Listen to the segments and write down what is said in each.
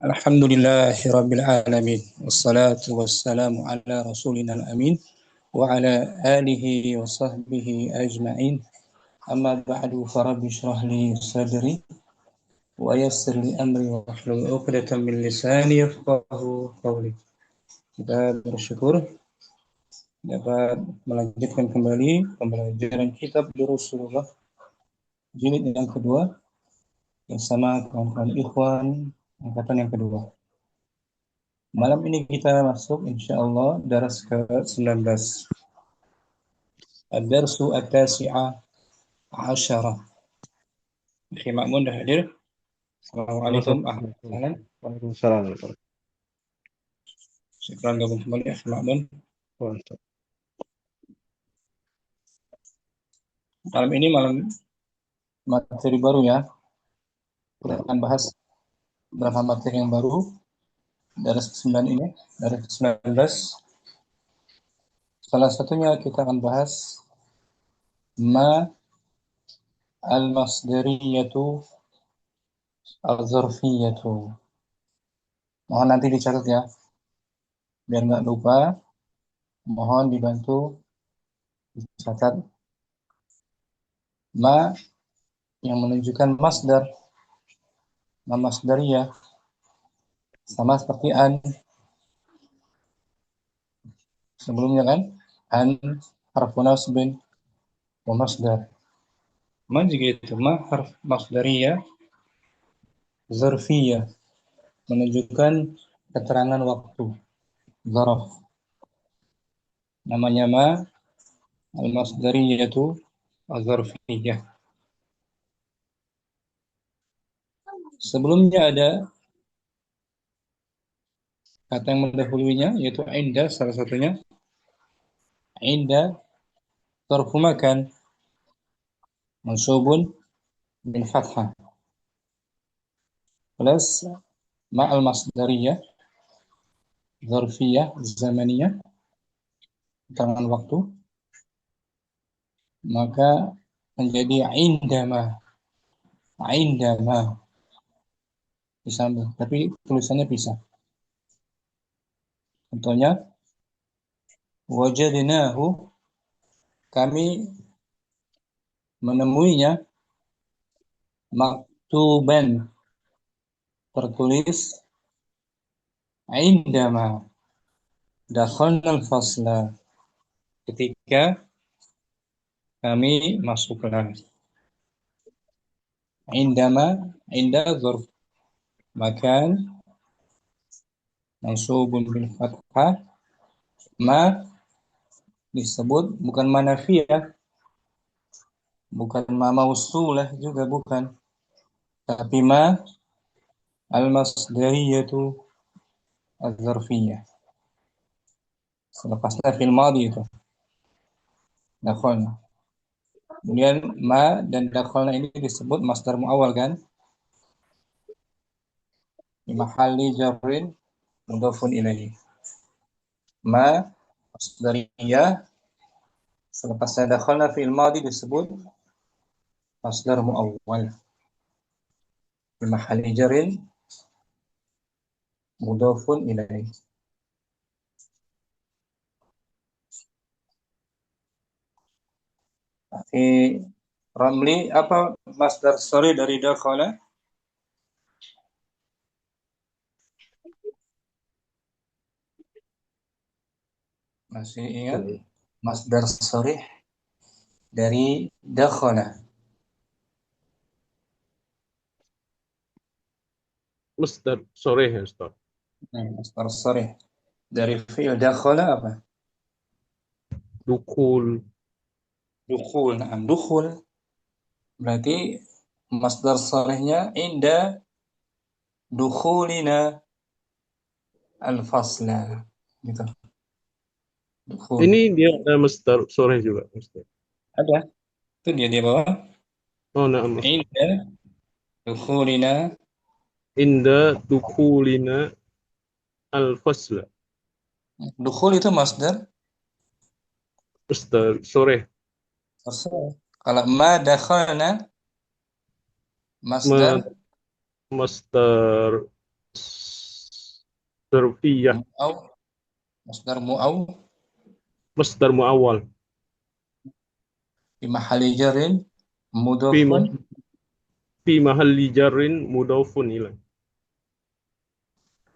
Alhamdulillahi Rabbil Alamin. Wassalatu wassalamu ala rasulina al-amin wa ala alihi wa sahbihi ajma'in. Amma ba'du farabbi syrah li sadri wa yassir li amri wa hlul 'uqdatam min lisani yafqahu qawli. Kita bersyukur dapat melanjutkan kembali pembelajaran kitab Durusulullah jilid yang kedua bersama kawan-kawan ikhwan angkatan yang kedua. Malam ini kita masuk insyaallah daras ke-19. Ad-darsu at-tasi'a asyara. Akhi Ma'mun dah hadir? Assalamualaikum. Ahlan. Waalaikumsalam. Syukran gabung kembali Akhi Ma'mun. Malam ini materi baru ya. Kita akan bahas beberapa materi yang baru. Daras ke-9 ini, daras ke-19. Salah satunya kita akan bahas ma al-masdariyatu al-zarfiyatu. Mohon nanti dicatat ya, biar nggak lupa. Mohon dibantu dicatat. Ma yang menunjukkan masdar, ma masdariyah, sama seperti an sebelumnya kan, an harfu nasbin wa masdar. Ma juga itu, ma harf masdariyah zarfiyah, menunjukkan keterangan waktu, zaraf. Namanya ma al-masdariyatu az-zarfiyah. Sebelumnya ada kata yang mendahulunya, yaitu inda, salah satunya. Inda zarfu makan, mansubun bin fathah, plus ma al-masdariyah zarfiyah zamaniyah, keterangan waktu, maka menjadi indama disambung, tapi tulisannya pisah. Contohnya, wajadnahu, kami menemuinya, maktuban, tertulis, indama dakhalna al-fasla, ketika kami masuk kelas. Indama, inda zarf makan, mansubun bil fathah. Ma disebut bukan manafiyah, bukan ma mausulah juga bukan, tapi ma al-masdariyatu az-zarfiyah. Selepasnya fil madhi itu dakhalna. Kemudian ma dan dakhalna ini disebut masdar muawwal kan, di mahalli jarrin mudhafun ilaihi. Ma masdariyah, selepasnya dakhalna fil madhi disebut masdar muawwal di mahalli jarrin mudhafun ilaihi. Ramli, apa masdar sharih dari dakhala? Masih ingat masdar sharih dari dakhala? Masdar sharih ya, Ustaz. Masdar sharih dari fi'il dakhala apa? Dukul. Dukhul. Nah, dukhul berarti masdar sharihnya inda dukhulina al-fasla gitu. Dukhul. Ini dia ada masdar sharih juga, Ustaz. Ada. Itu dia di bawah. Oh, nah, Inda dukhulina. Inda dukulina al-fasla. Dukhul itu masdar Masdar sharih. Kalau ma dakhalna masdar Masdar Zarfiyah. Mu'aw, masdar mu'aw, Masdar muawwal. di mahali jarin, Fi mudhafun, ma- fi mahalli jarrin mudhafun ilaih.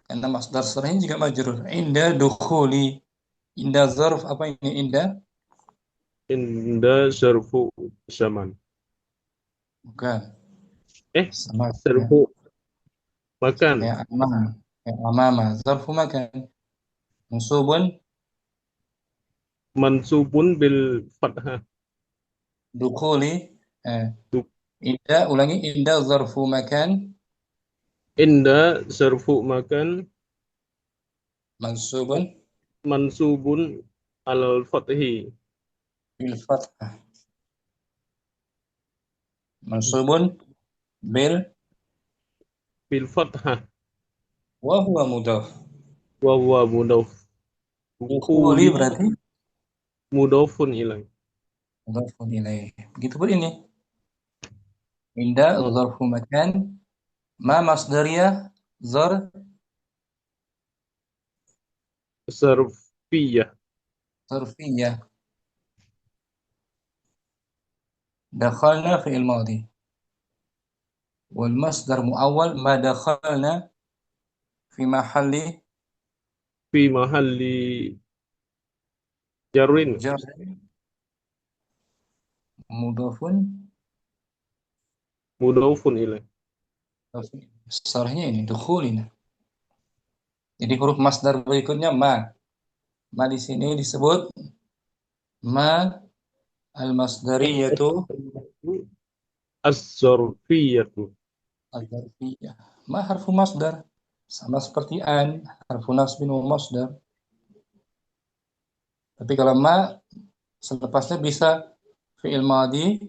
karena masdar serahnya juga majrur. Inda dukhuli, inda zarf apa ini inda? Inda zarfu zaman. Bukan, sama kayak, Zarfu makan. kayak amam, kayak amama, zarfu makan, mansubun, Mansubun bil fathah. dukhuli, eh, inda, ulangi, inda zarfu makan, Inda zarfu makan mansubun, mansubun al fathi. bil fathah, mansubun, bil, Bil fathah. wa huwa mudhaf. Wa huwa mudhaf. Dukhuli Dukhuli berarti mudhafun ilaih. mudhafun ilaih. Begitu pun ini. Inda zarfu makan, ma masdariyah, zar, Zarfiyah. zarfiyah. Dakhalna fi'il madhi. Wal masdar muawwal ma dakhalna fi mahalli Fi mahalli jarrin. jar mudhafun. Mudhafun ilaih. Sarahnya ini dukhulina. Jadi huruf masdar berikutnya ma. Ma di sini disebut ma al-masdariyatu Az-zarfiyatu. al-zarfiyah. Ma harfu masdar. Sama seperti an, harfu nasbin wa masdar. Tapi kalau ma selepasnya bisa fi'il madhi,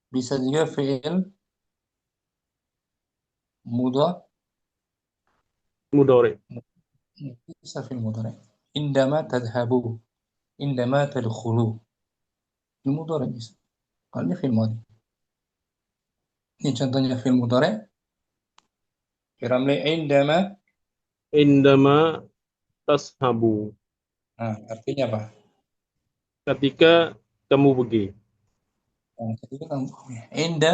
bisa juga fi'il mudhari, Mudhari. bisa fi'il mudhari. Indama tadhabu, indama tadkhulu. Fi'il mudhari bisa. Kalau ini fi'il madhi. Ini contohnya fi'il mudhari. Fi'ramli indama. Indama tashabu. Nah, artinya apa? Ketika kamu pergi. Nah, ketika kamu inda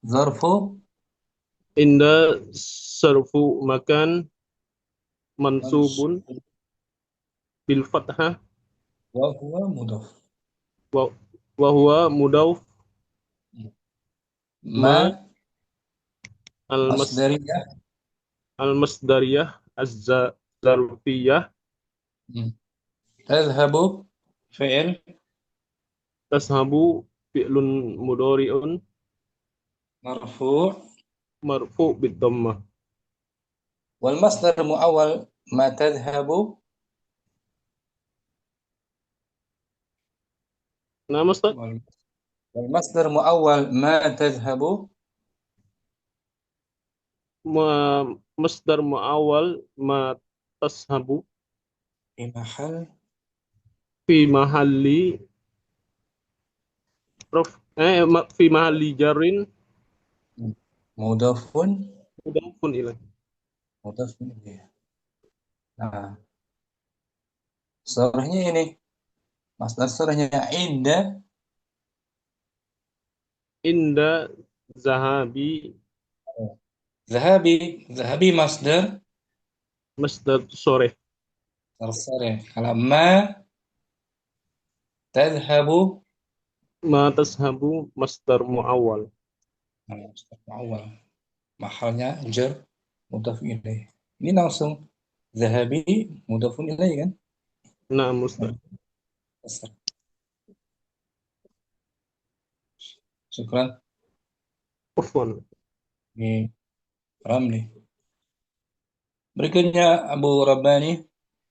zarfu Inda sarfu makan mansubun mansub bil fathah wa huwa mudhaf. wa wa huwa mudaf Ma ma al mas masdariyah. al masdariyah az-zarfiyah Tadhhabu fi'il tashabu fi'lun mudhari'un marfu' marfu bid dhammah. wal masdar muawwal ma tadhhabu Nah, Ustaz, wal wal masdar muawwal ma tadhhabu masdar muawwal ma tashabu fi mahal fi mahalli fi mahalli jarrin mudhafun mudafun ilaih. mudhafun ilaih. Nah, sarahnya ini masdar sarahnya inda Inda zahabi zahabi zahabi masdar masdar sore. sarah. Kalau ma tadhhabu Ma tashabu masdar muawwal. masdar awal mahalnya jar mudhaf ilaih. Ini langsung zahabi mudhafun ilaih kan? Nah, Ustaz. Syukran. Afwan. Ini Ramli. Berikutnya Abu Rabbani.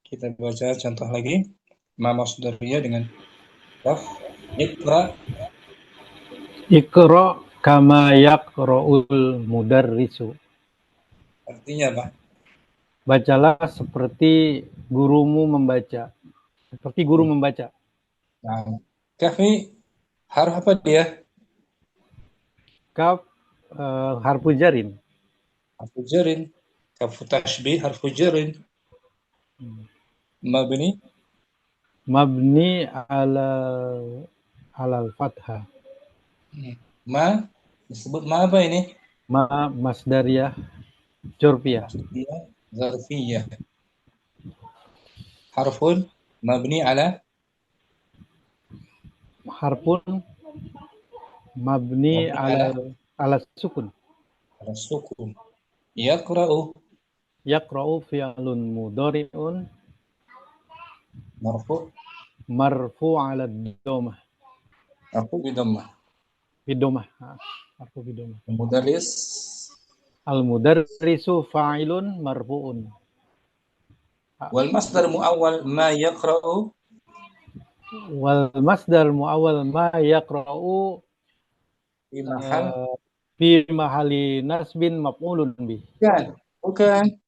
Kita baca contoh lagi. Ma masdariyah dengan raf. Iqra. Iqra kama yaqra'ul mudarrisu. Artinya apa? Bacalah seperti gurumu membaca. Seperti guru membaca. Nah, kafi harf apa dia? Kaf harfu jarin. Harfu jarin. كف تشبيه حرف جر مبني Mabni ala al-fathah. ma disebut ma apa ini? Ma masdariyah curfiyah. Maksudnya zarfiyah. Harfun mabni ala Harfun mabni ala sukun. sukun. Yaqra'u Yaqra'u fi'lun mudhari'un marfu marfu ala dhammah. marfu bidammah. Bidomah. Marfu bidomah. Mudarris Al-mudarrisu fa'ilun marfu'un. wal masdar muawwal ma yaqra'u Wal masdar muawwal ma yaqra'u fi mahal fi mahali nasbin maf'ulun bih. bukan.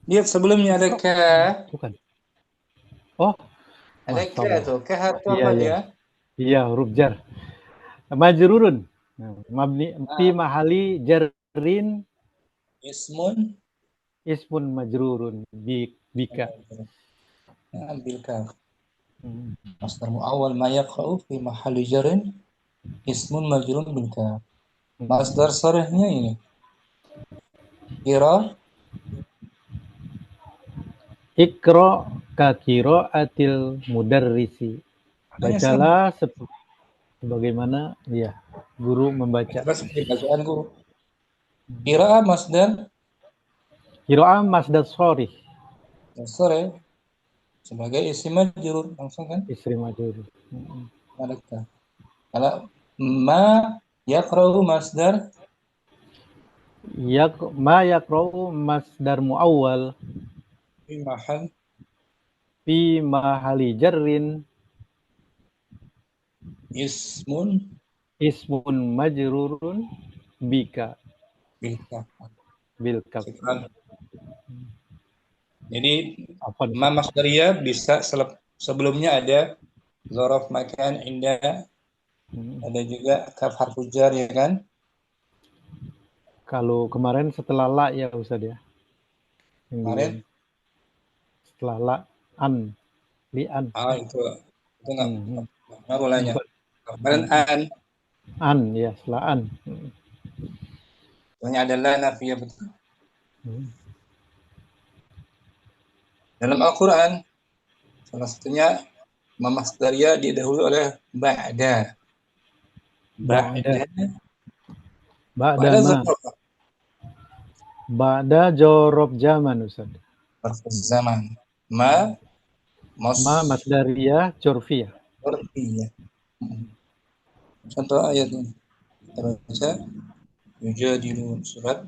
Lihat sebelumnya ada ka. Bukan. Oh, Ada ka masalah. tuh. Ka harfu Iya, apa iya. dia? Iya, huruf jar. Majrurun. Mabni fi mahali jarrin Ismun ismun majrurun bika. ambil ka. Masdar muawwal ma yaqra'u fi mahalli jarrin ismun majrun bil ka. Masdar sarihnya ini. Kira Ikra ka qiraatil mudarrisi. Bacalah sebagaimana guru membaca. seperti bacaan guru. Kira masdar Qiraah masdar sharih. sore sebagai isim majrur langsung kan? Istri majrur. Ada ka. Kalau ma yaqra'u masdar Ma yaqra'u masdar muawwal fi mahal fi mahali jarrin ismun ismun majrurun bika bil ka. bil kaf. Jadi Apa ma masdariyah bisa sebelumnya ada zorof makan indah, ada juga kaf harfu jar ya kan? Kalau kemarin setelah la ya Ustaz ya. Kemarin setelah la an li'an. itu nggak bolehnya. Kemarin An ya, setelah an. Soalnya ada la nafiyah betul. Dalam Al-Quran salah satunya masdariyah didahului oleh ba'da. Ba'da zorof Ba'da jorob zaman Ustaz. zaman. Ma masdariyah curfiyah. Contoh ayat ini. Kita baca Yujadilun surat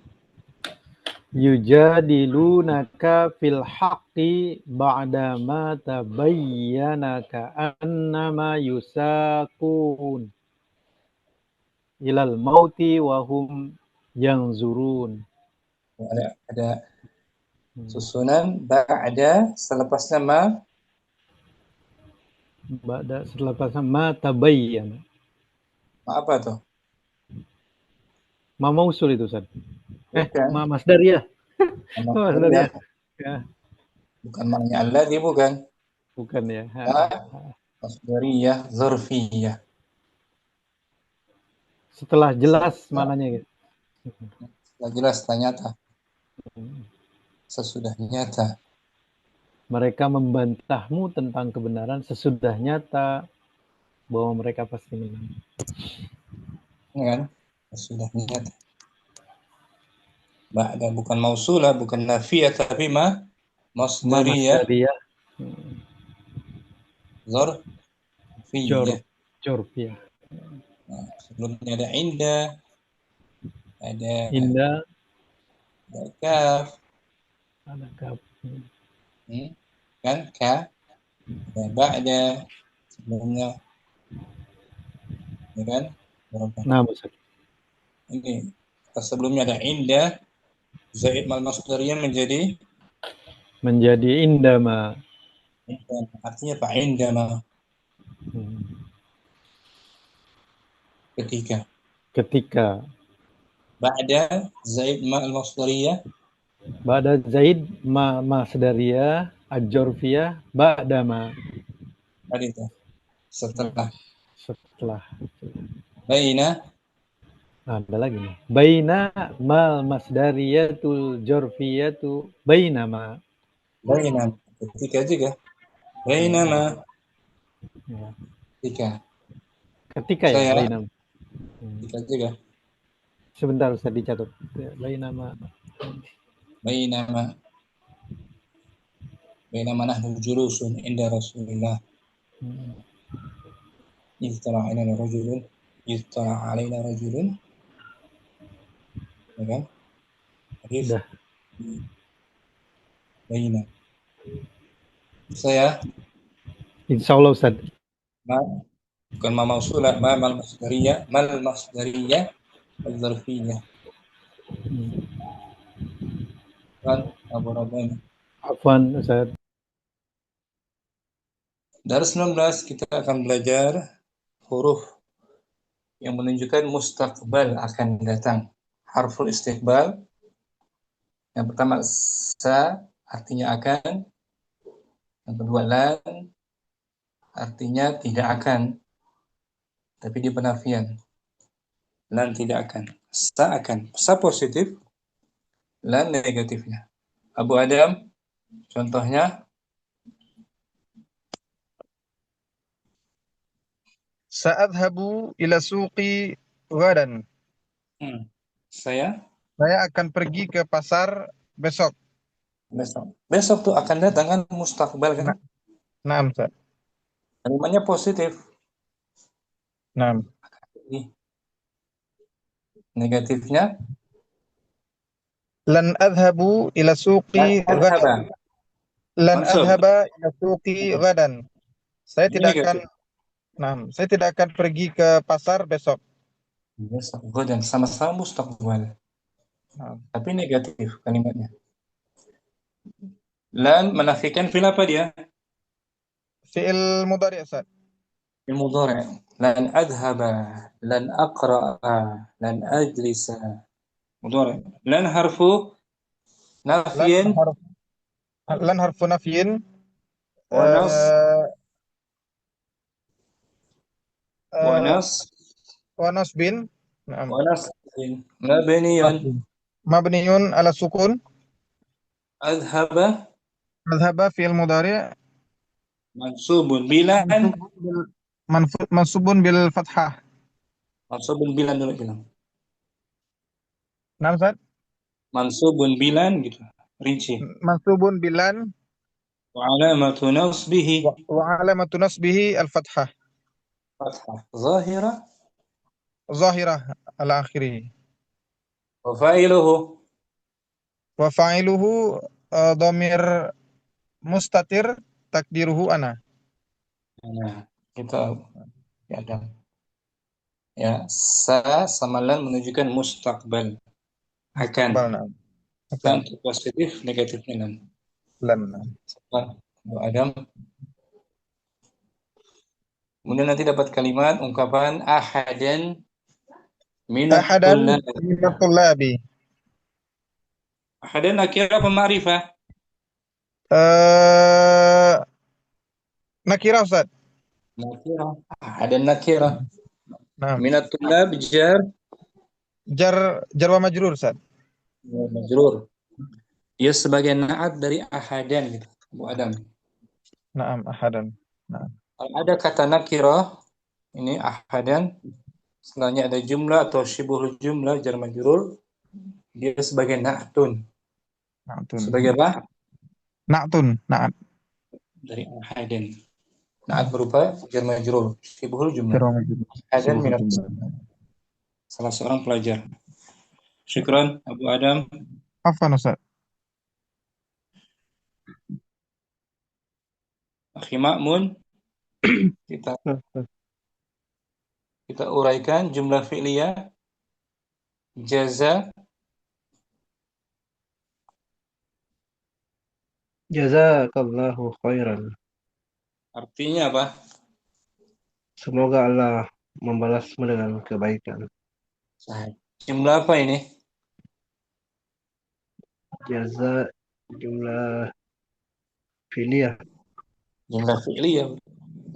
Yujadilunaka fil haqqi ba'da ma tabayyana ka'annama yusaqun ilal mauti wa hum yanzurun. Ada susunan ba'da selepasnya ma selepasnya ma tabayyana. Apa tuh? Ma mausul itu Ustaz. Ma masdariyah. Masdariyah. Ya. Bukan maknanya alladhi bukan. Bukan ya. Masdariyah zarfiyah. Setelah jelas mananya gitu. Setelah jelas nyata. Sesudah nyata. Mereka membantahmu tentang kebenaran sesudah nyata bahwa mereka pasti menang. Ini kan? Sesudah nyata. Ba'da bukan mausulah, bukan nafiyah, tapi masdariyah. Zarfiyah. Curfiyah. Nah, sebelumnya ada indah, ada indah, ada kaf, ada kaf. Kan ka, ada ba'da sebelumnya, ya kan? Nah, Ustaz. Ini sebelumnya ada indah, zaid mal masdariyah menjadi indama. Artinya apa? Indama. Ketika. Ba'da zaid mal masdariyah Ba'da Zaid ma masdariyah al-jorfiyah ba'da ma. Tadi itu. Setelah. Setelah. Baina. Ada lagi nih. Baina mal masdariyatul jorfiyatu bainama. Baina. Ketika juga. Bainama. Ya. Ketika. Ketika ya, Saya. bainama. Ketika juga. Sebentar usah dicatat. Bainama. Bainama. Bainama nahnu julusun inda Rasulillah. إذ طلع علينا رجل ya kan? Hadis Udah. Baina. Saya Insya Allah Ustaz. bukan ma mausulah, mal masdariyah al-zarfiyah. Kan Abu Rabbani. Afwan Ustaz. Dari 19 kita akan belajar huruf yang menunjukkan mustaqbal akan datang. Harful istiqbal. Yang pertama sa artinya akan. Yang kedua lan artinya tidak akan. Tapi di penafian. Lan tidak akan. Sa akan. Sa positif. Lan negatifnya. Abu Adam, contohnya. Sa'adhabu ila suqi ghadan. Saya Akan pergi ke pasar besok. besok. Besok tuh akan datang kan mustaqbal kan? Naam, Ustaz. Kalimatnya positif. Naam. Negatifnya Lan adhabu ila suqi ghadan. Lan adhaba ila suqi ghadan. Saya tidak akan pergi ke pasar besok. Besok dan sama-sama mustaqbal. Tapi negatif kalimatnya. Lan menafikan fi'il apa dia? Fi'il mudhari', Ustaz. Fi'il mudhari'. Lan adhaba, lan aqra'a, lan ajlisa. Mudhari'. Lan harfu nafyin. Lan harfu nafyin. Wa nasbin. Naam. Wa nasbin. Mabniyun ala sukun. Adhaba fi'il mudhari' mansubun bilan. Mansubun bil fathah. Mansubun bilan dulu bilang. Nah, Ustaz? Mansubun bilan gitu. Rinci. Mansubun bilan. Wa alamatu nasbihi. Wa alamatu nasbihi al-fathah. Fathah. Zahirah. Zahirah ala akhirih. Wa fa'iluhu. Wa fa'iluhu dhamir mustatir takdiruhu ana. Nah, kita ada. Ya, sa sama lan menunjukkan mustaqbal. Akan. Dan untuk positif, negatifnya lan. Lan. Adam. Kemudian nanti dapat kalimat ungkapan ahadan minat tullabi. Ahadan nakirah apa ma'rifah? Nakirah, Ustaz. Nakirah. Ahadan nakirah. Minat tullab jar wa majrur, Ustaz. Majrur. Dia sebagai na'at dari ahadan gitu. Bu Adam. Naam, ahadan. Naam. Kalau ada kata nakirah ini ahadan, setelahnya ada jumlah atau syibhul jumlah jar majrur, dia sebagai na'tun. Sebagai apa? Na'at. Dari ahadan. Na'at berupa jar majrur, syibhul jumlah. Ahadan minat. Salah seorang pelajar. Syukran Abu Adam. Afwan, Ustaz. Akhi Ma'mun. Kita uraikan jumlah fi'liyah jaza. Jazakallahu khairan. Artinya apa? Semoga Allah membalasmu dengan kebaikan. Jumlah apa ini? Jaza jumlah fi'liyah. Jumlah fi'liyah.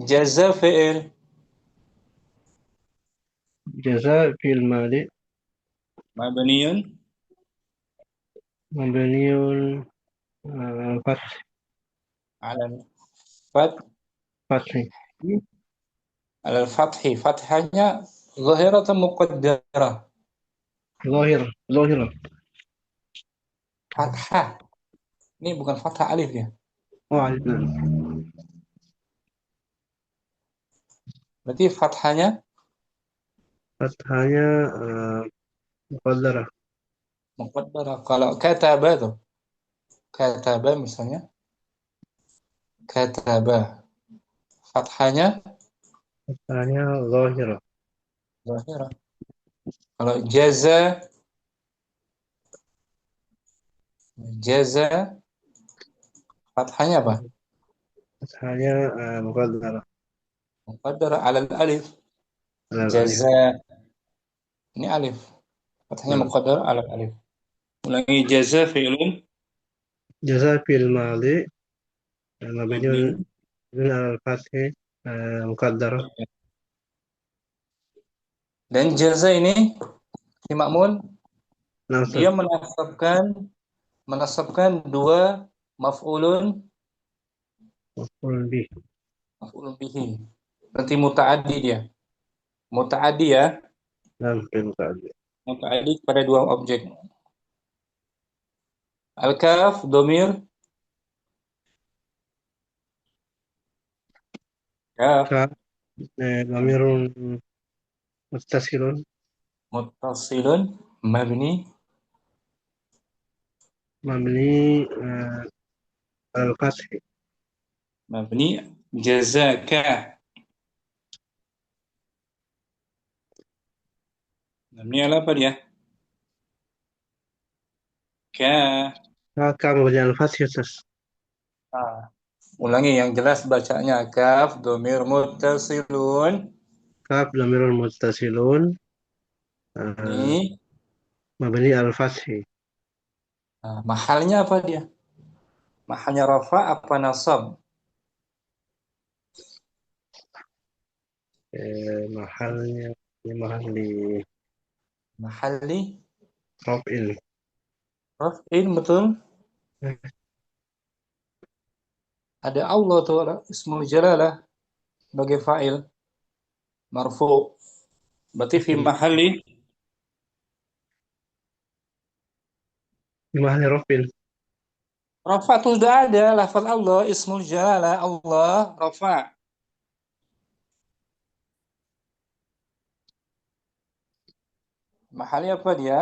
Jaza fi'il. Jaza fi'il madi Mabniyun mabniun ala fath fathi. ala fathi. Fathanya zahiratan muqaddarah. Zahir. Fathah. Ini bukan fathah alif ya. Oh, alif lam. Berarti fathanya Fathanya muqaddarah. muqaddarah. Kalau kataba tuh. Kataba misalnya. Kataba. Fathanya Fathanya zahirah. zahirah. Kalau jaza jaza fathanya apa? Fathanya muqaddarah. Muqaddarah ala alif. Alal alif. Jaza ini alif. Fathanya Nah, muqaddarah ala alif. Ulangi jaza fi'lun jaza fi'il madi mabniun mabni. alal fathi muqaddarah. Dan jaza ini si Ma'mun Nasab dia menasabkan dua maf'ulun maf'ul bih. maf'ulun bihi. Berarti muta'addi dia. Muta'addi ya. Dan fi'il muta'addi. Muta'addi pada dua objek. Al-kaf domir kaf Ka dhamirun muttasilun muttasilun mabni mabni alal fathi. mabni jazaka mabni ala apa dia? Ka. Ka mabni alal fathi atas. Ulangi yang jelas bacanya kaf domir muttasilun Kaf dhamirun muttasilun ini mabni alal fathi. mahalnya apa dia? Mahalnya rafa apa nasab? Mahalnya mahal di Mahalli raf'il. raf'in betul. Ada Allah tuh ismul jalalah sebagai fa'il marfu. Berarti fi mahalli Di mahal raf'il. rafa tuh sudah ada lafaz Allah ismul jalalah Allah rafa. Mahalnya apa dia?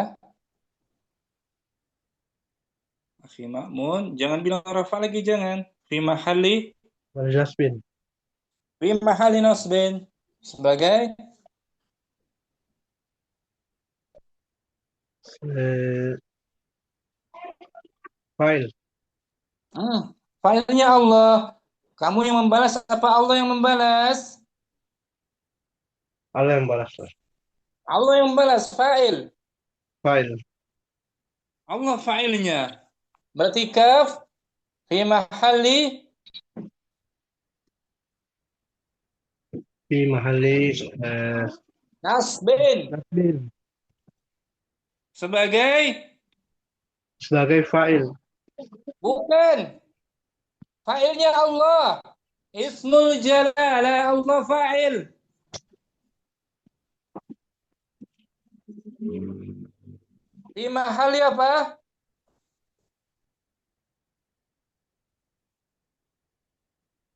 Fi ma'mun, jangan bilang rafa lagi jangan. Fi mahalli Wal jasmin. fi mahalli nasbin sebagai Fa'il. fa'ilnya Allah. Kamu yang membalas apa Allah yang membalas? Allah yang balas. Allah yang membalas fa'il. Fa'il. Allah fa'ilnya. Berarti kaf fi mahalli Fi mahalli nasbin nasbin. sebagai Fa'il. bukan fa'ilnya Allah. Ismul jalalah Allah fa'il. Di mahalli apa?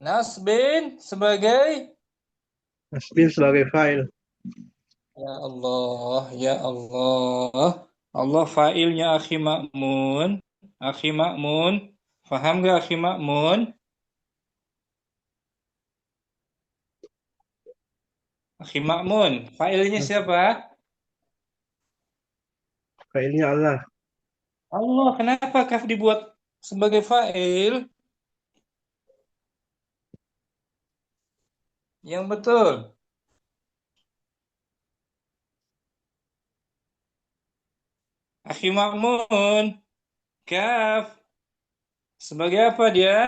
Nasbin sebagai Nasbin sebagai fa'il. ya Allah, ya Allah. Allah fa'ilnya akhi Ma'mun. Akhi Ma'mun. Faham gak akhi Ma'mun? Akhi Ma'mun. Fa'ilnya siapa? Fa'ilnya Allah. Allah. Kenapa kaf dibuat sebagai fa'il? Yang betul. Akhi Ma'mun. Kaf. Sebagai apa dia?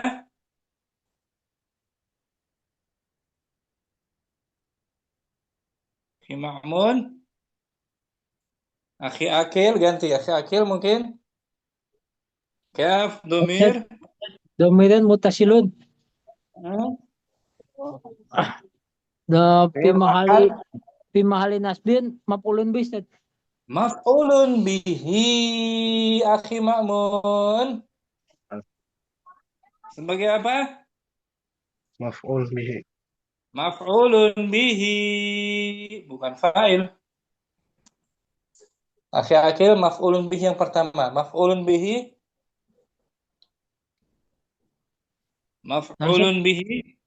Akhi Ma'mun. Akhi Akil ganti. Akhi Akil mungkin. Kaf, domir. Domiran mutasilun. Hmm? Fi Fi'il mahali mahal. fi mahali nasbin maf'ulun bih. Ustaz. Maf'ulun bihi. Akhi Ma'mun. Sebagai apa? Maf'ul bihi. Maf'ulun bihi. Bukan fa'il. Akhi Akil maf'ulun bihi yang pertama. Maf'ulun bihi. Nah, Ustaz, Maf'ulun bihi.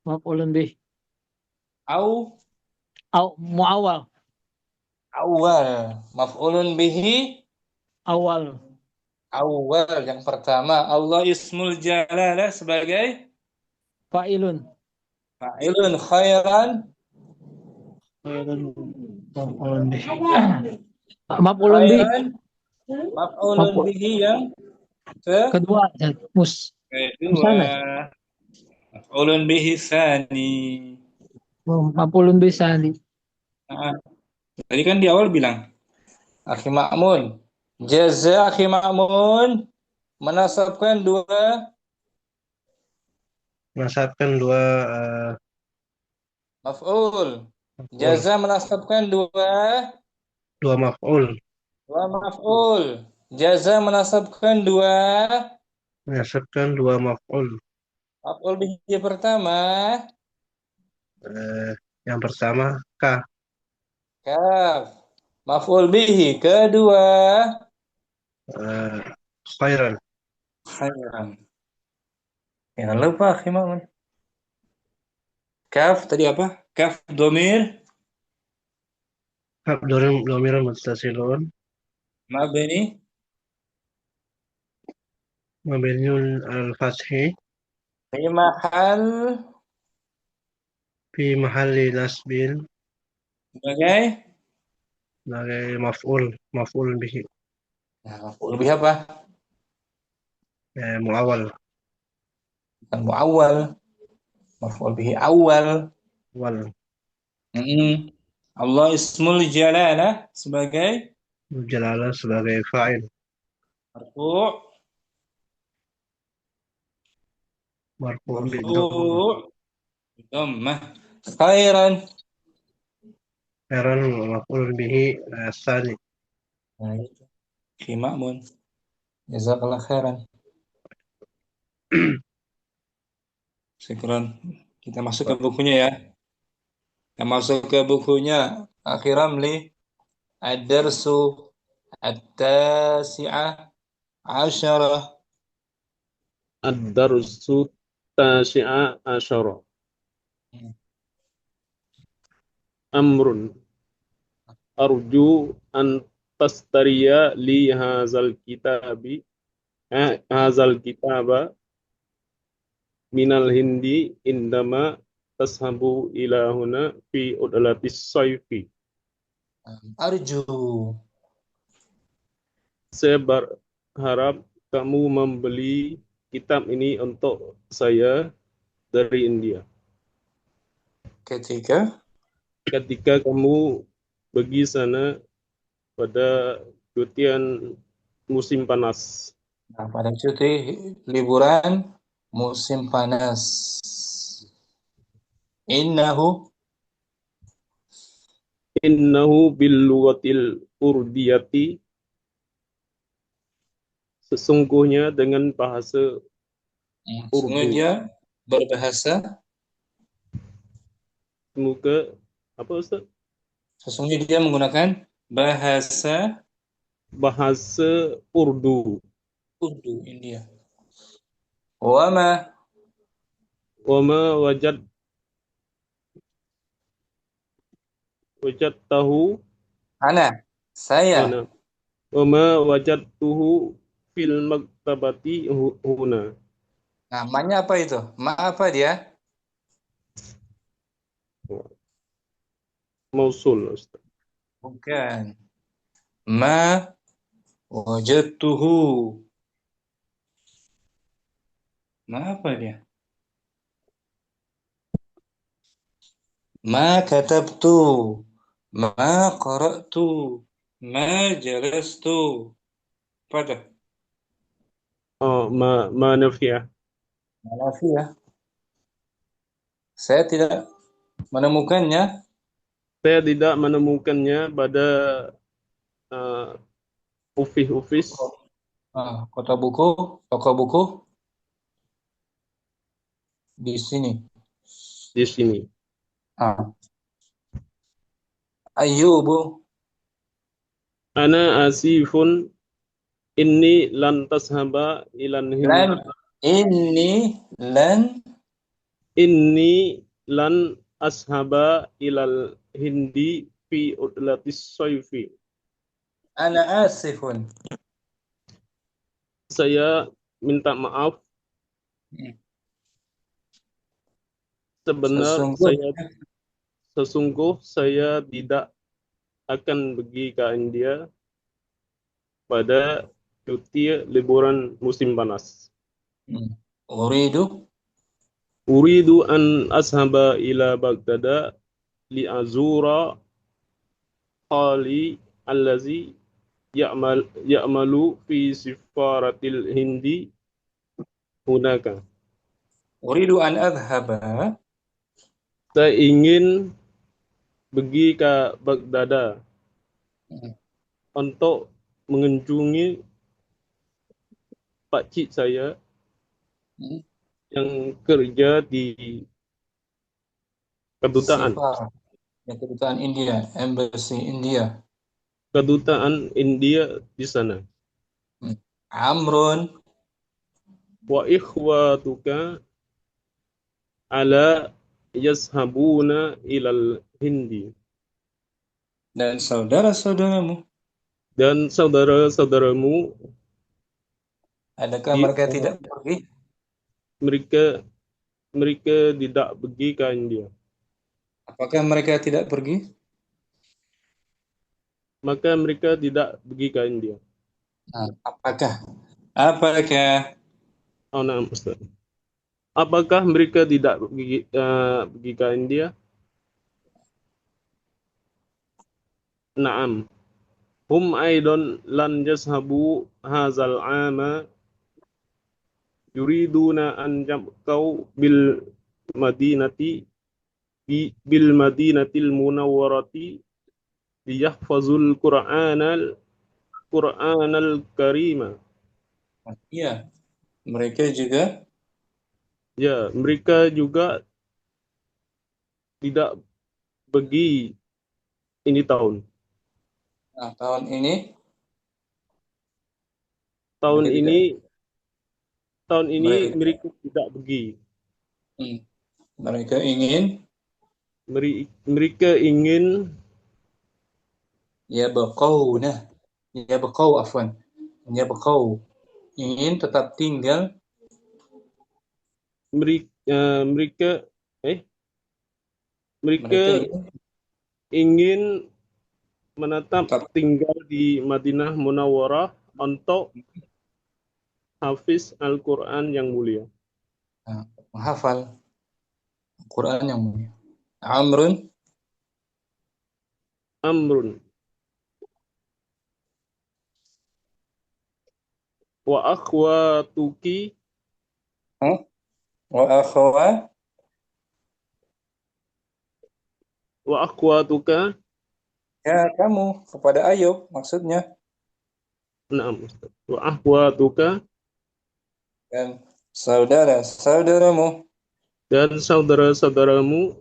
maf'ulun bih. Au Muawal. awal. Maf'ulun bihi. Awal. Awal yang pertama. Allah ismul jalalah sebagai Fa'ilun. fa'ilun khairan. Maf'ulun bih. Maf'ulun bih. Khairan. Maf'ulun Maf'ul. bihi yang Kedua, Ustaz. kedua. Musannas. Maf'ulun bihi tsani. Maf'ulun bih sani. Nah, tadi kan di awal bilang Akhi Ma'mun. Jaza Akhi Ma'mun menasabkan dua Menasabkan dua maf'ul. maf'ul. Jaza menasabkan Dua maf'ul. dua maf'ul. Jaza menasabkan dua Menasabkan dua maf'ul. maf'ul bihi pertama. Yang pertama ka. Kaf. Maf'ul bihi kedua. Khairan. Khairan. Jangan lupa Akhi Ma'mun. Kaf tadi apa? Kaf domir Domiran muttasilun. mabni Mabniun al-fathi. fi mahal Fi mahalli nasbin. sebagai Sebagai maf'ul bihi. nah, maf'ul bihi apa? Muawal. Bukan muawwal. Maf'ul bihi awal. Wal. Allah ismul jalalah sebagai Jalalah sebagai fa'il. marfu' Marfu'un bid-dhammah. marfu' dhammah. Khairan. Khairan maf'ul bihi tsani. Nah, itu. Akhi Ma'mun. Jazakallah khairan. Syukran. Kita masuk ke bukunya ya. Kita masuk ke bukunya. Akhi Ramli. Ad-darsu at-tasi'ah asyarah. Ad-darsu tasi'a asyara. Amrun. Arju an tastariya li hazal kitaba minal hindi indama tashabu ila huna fi udlatis sayfi. Arju. Saya berharap kamu membeli kitab ini untuk saya dari India. Ketika kamu pergi sana pada cutian musim panas. Nah, pada cuti liburan musim panas. Innahu bil lughatil urdiyati, sesungguhnya dengan bahasa Sungguh Urdu. dia berbahasa. Semoga apa Ustaz? Sesungguhnya dia menggunakan bahasa Urdu. Urdu India. Wama Wama tahu saya. Wama wajadtuhu fil maktabati huna. Namanya apa itu? Ma apa dia? Mausul Ustaz. Bukan. Ma Wajadtuhu. Nah, apa dia? Ma katabtu. Ma qara'tu. Ma jalastu. Pada. Oh, ma nafiah. Malafi ya. Saya tidak menemukannya. Saya tidak menemukannya pada office Kota buku, toko buku di sini. di sini. Ah. Ayyubu. Ana asifun inni lan tashaba ilan Lan hindi. ini lan Inni lan ashaba ilal hindi fi udlatis soifi. ana asifun. Saya minta maaf. Sesungguh saya tidak akan pergi ke India pada cuti liburan musim panas. Uridu Uridu an ashaba ila Baghdad li azura qali allazi ya'malu fi sifaratil hindi hunaka. uridu an adhhaba. Saya ingin pergi ke Baghdad untuk mengunjungi pakcik saya yang kerja di kedutaan Kedutaan India, Embassy India. Kedutaan India di sana. Amrun Wa ikhwatuka ala yashabuna ilal hindi. dan saudara-saudaramu. Dan saudara-saudaramu, Adakah mereka tidak pergi? Mereka tidak pergi ke India. Apakah mereka tidak pergi? Maka mereka tidak pergi ke India. Apakah? Oh, nah, Ustaz. Apakah mereka tidak pergi ke India? Naam. Hum aidon lan yashabu hazal ama yuriduna an yabqau madinati bil madinatil munawwarati liyahfazul Qur'anal karima. Iya, mereka juga. Ya, mereka juga tidak pergi ini tahun. Tahun ini. Tahun ini mereka tidak pergi. Mereka ingin. Ya baqau ingin tetap tinggal. Mereka ingin menetap tinggal di Madinah Munawwarah untuk hafiz Al-Quran yang mulia. Menghafal Al-Quran yang mulia. Amrun. Wa akhwatuki. Wa akhwatuka. Ya, kamu kepada Ayub maksudnya. Naam, Ustaz. Wa akhwatuka. Dan saudara-saudaramu. Dan saudara-saudaramu.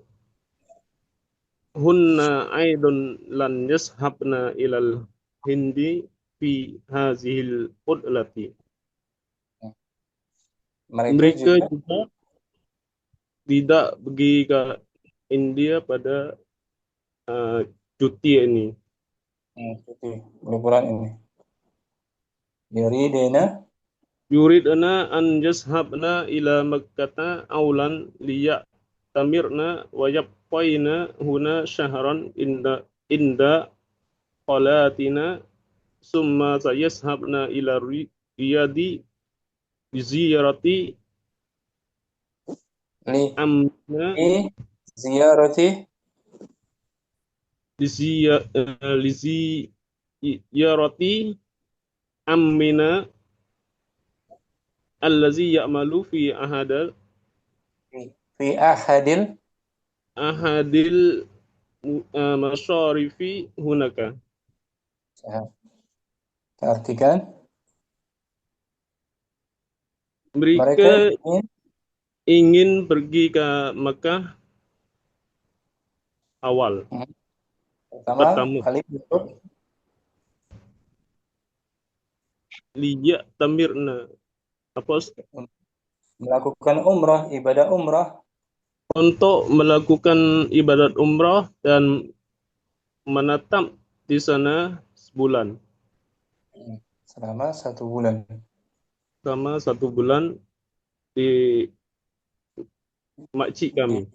Hunna aidun lan yashabna ilal hindi fi hazihil udlati. Mereka juga tidak pergi ke India pada cuti ini. Liburan ini. Yuridana an yashabna ila Makkata aulan tamirna wa yabqaina huna syahran inda qalatina summa sayashabna ila riyadi ziyarati li amna ziyarati liziyarati ammina allazi ya'malu fi fi ahadil ahadil masyarifi hunaka. artikan mereka Mereka ingin pergi ke Mekah awal. pertama kali untuk Liya tamirna apa melakukan umrah, ibadah umrah untuk melakukan ibadat umrah dan menetap di sana sebulan selama 1 bulan. selama 1 bulan di makcik kami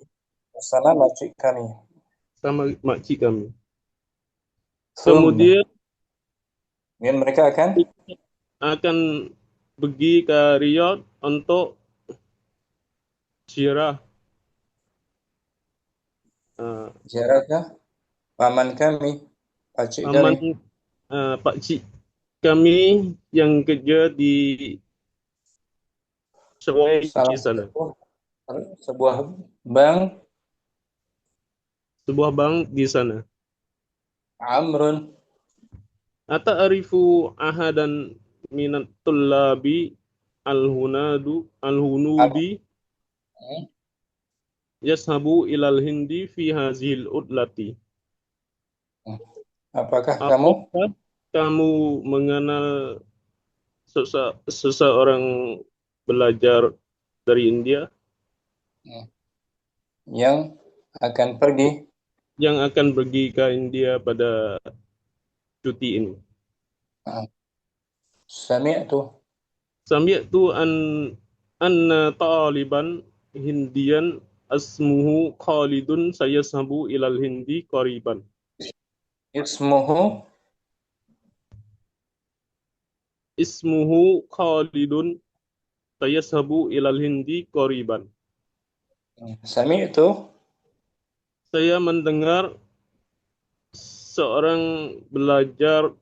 Sana masjid kami. sama makcik kami. Kemudian Kemudian mereka akan pergi ke Riyadh untuk ziarah ziarah ke paman kami, pakcik paman kami. pakcik kami yang kerja di sebuah Salah di sana. sebuah bank Sebuah bank di sana. Amrun Ata'arifu ahadan minat tullabi al-hunudi yashabu ilal hindi fi hazil udlati. apakah kamu Apakah kamu mengenal seseorang belajar dari India yang akan pergi yang akan pergi ke India pada cuti ini? Sami'tu anna taliban hindian asmuhu Khalidun sayashabu ilal hindi qariban. Ismuhu Khalidun sayashabu ilal hindi qariban. Sami'tu Saya mendengar seorang belajar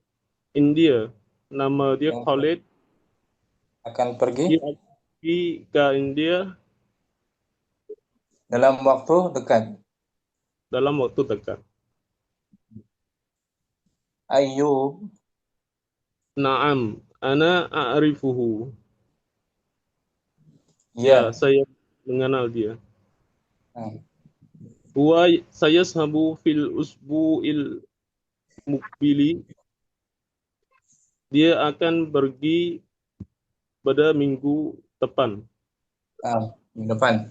India, nama dia Khalid, akan pergi dia pergi ke India dalam waktu dekat. dalam waktu dekat. Ayyub Naam, ana a'rifuhu. ya, Ya, saya mengenal dia. Nah, Huwa sayashabu fil usbu'il mukbili. Dia akan pergi pada minggu depan. minggu depan.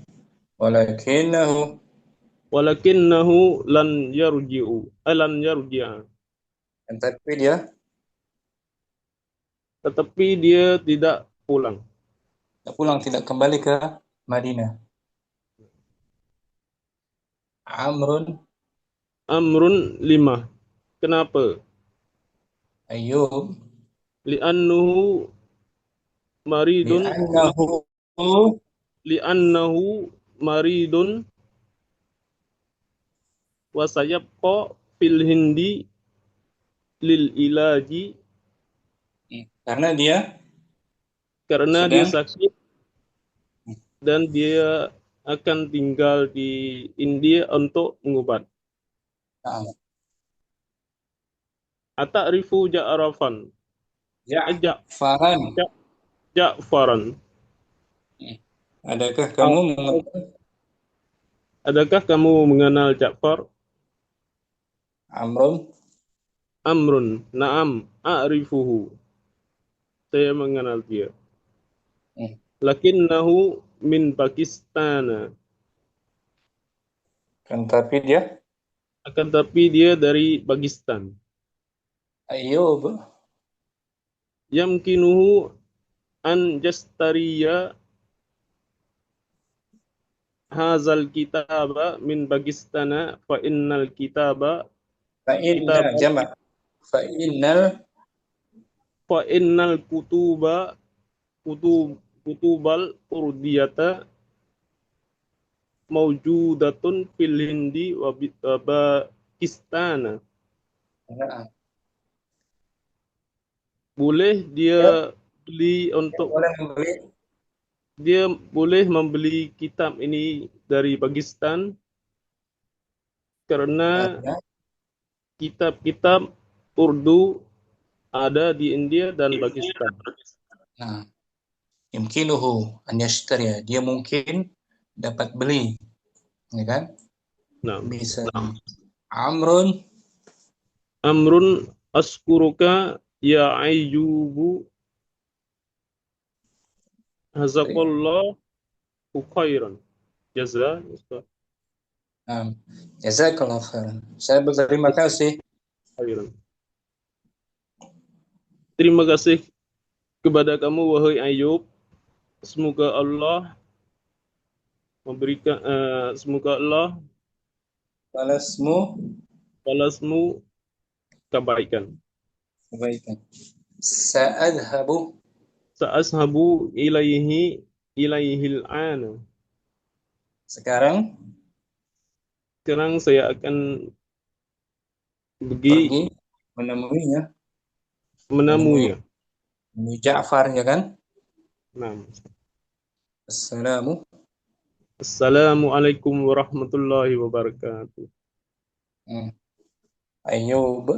Walakinnahu lan yarji'a. Tetapi dia tidak pulang. Tidak kembali ke Madinah. Amrun 5. Kenapa? Ayyub Li'annahu maridun wa sayabqa fil hindi lil ilaji, karena dia sakit dan dia akan tinggal di India untuk mengobat. Ata'rifu Ja'rafan? Ja'faran. Adakah kamu mengenal Ja'far? Amrun. Naam, a'rifuhu. Saya mengenal dia. Lakinnahu min Pakistan. Akan tapi dia dari Pakistan. Ayyub Yamkinuhu an jastariya hazal kitaba min Pakistana fa innal kitaba fa innal fa innal kutubal urdiyata maujudatun fil Hindi wa Pakistan. Nah, Boleh dia, dia beli dia boleh membeli dia boleh membeli kitab ini dari Pakistan karena ya. kitab-kitab Urdu ada di India dan Pakistan. Nah, yumkinuhu an yashtari. Dia mungkin dapat beli, ya kan? Nah, Bisa. Amrun Amrun askuruka ya Ayyubu hazakallahu khairan. Jaza. Jazakallah khairan. Saya berterima kasih. Khairan. Terima kasih kepada kamu wahai Ayub. Semoga Allah memberikan semoga Allah balasmu kebaikan. Sa'adhabu. Sa'ashabu ilaihil ana. Sekarang Sekarang saya akan pergi menemuinya. menemuinya. Menemui Ja'far, ya kan? Nah. Assalamualaikum warahmatullahi wabarakatuh. Ayub.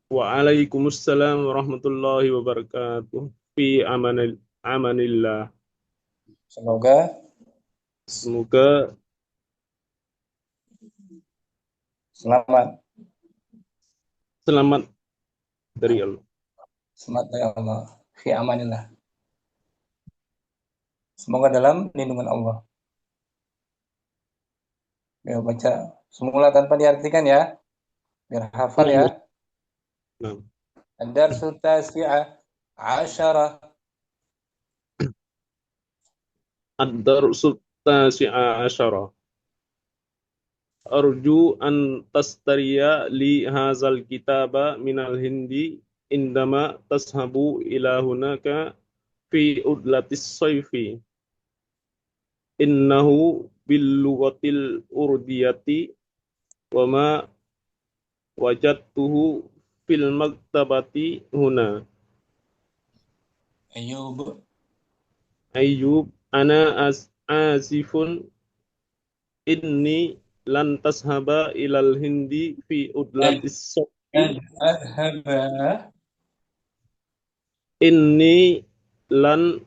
Waalaikumsalam warahmatullahi wabarakatuh. Fi amanillah. Semoga selamat dari Allah. Selamat dari Allah. Fi amanillah. Semoga dalam lindungan Allah. Ya, baca semula tanpa diartikan ya. Biar hafal ya. Nah. Ad-darsu tasi'a asyara. Ad-darsu tasi'a asyara. Arju an tastariya li hazal kitaba minal hindi indama tashabu ila hunaka fi udlatis sayfi. Innahu bil lughatil urdiyati wa ma wajadtuhu fil maktabati huna. Ayyub ana asifun inni lan tashaba ilal hindi fi udlatis sayfi. Inni lan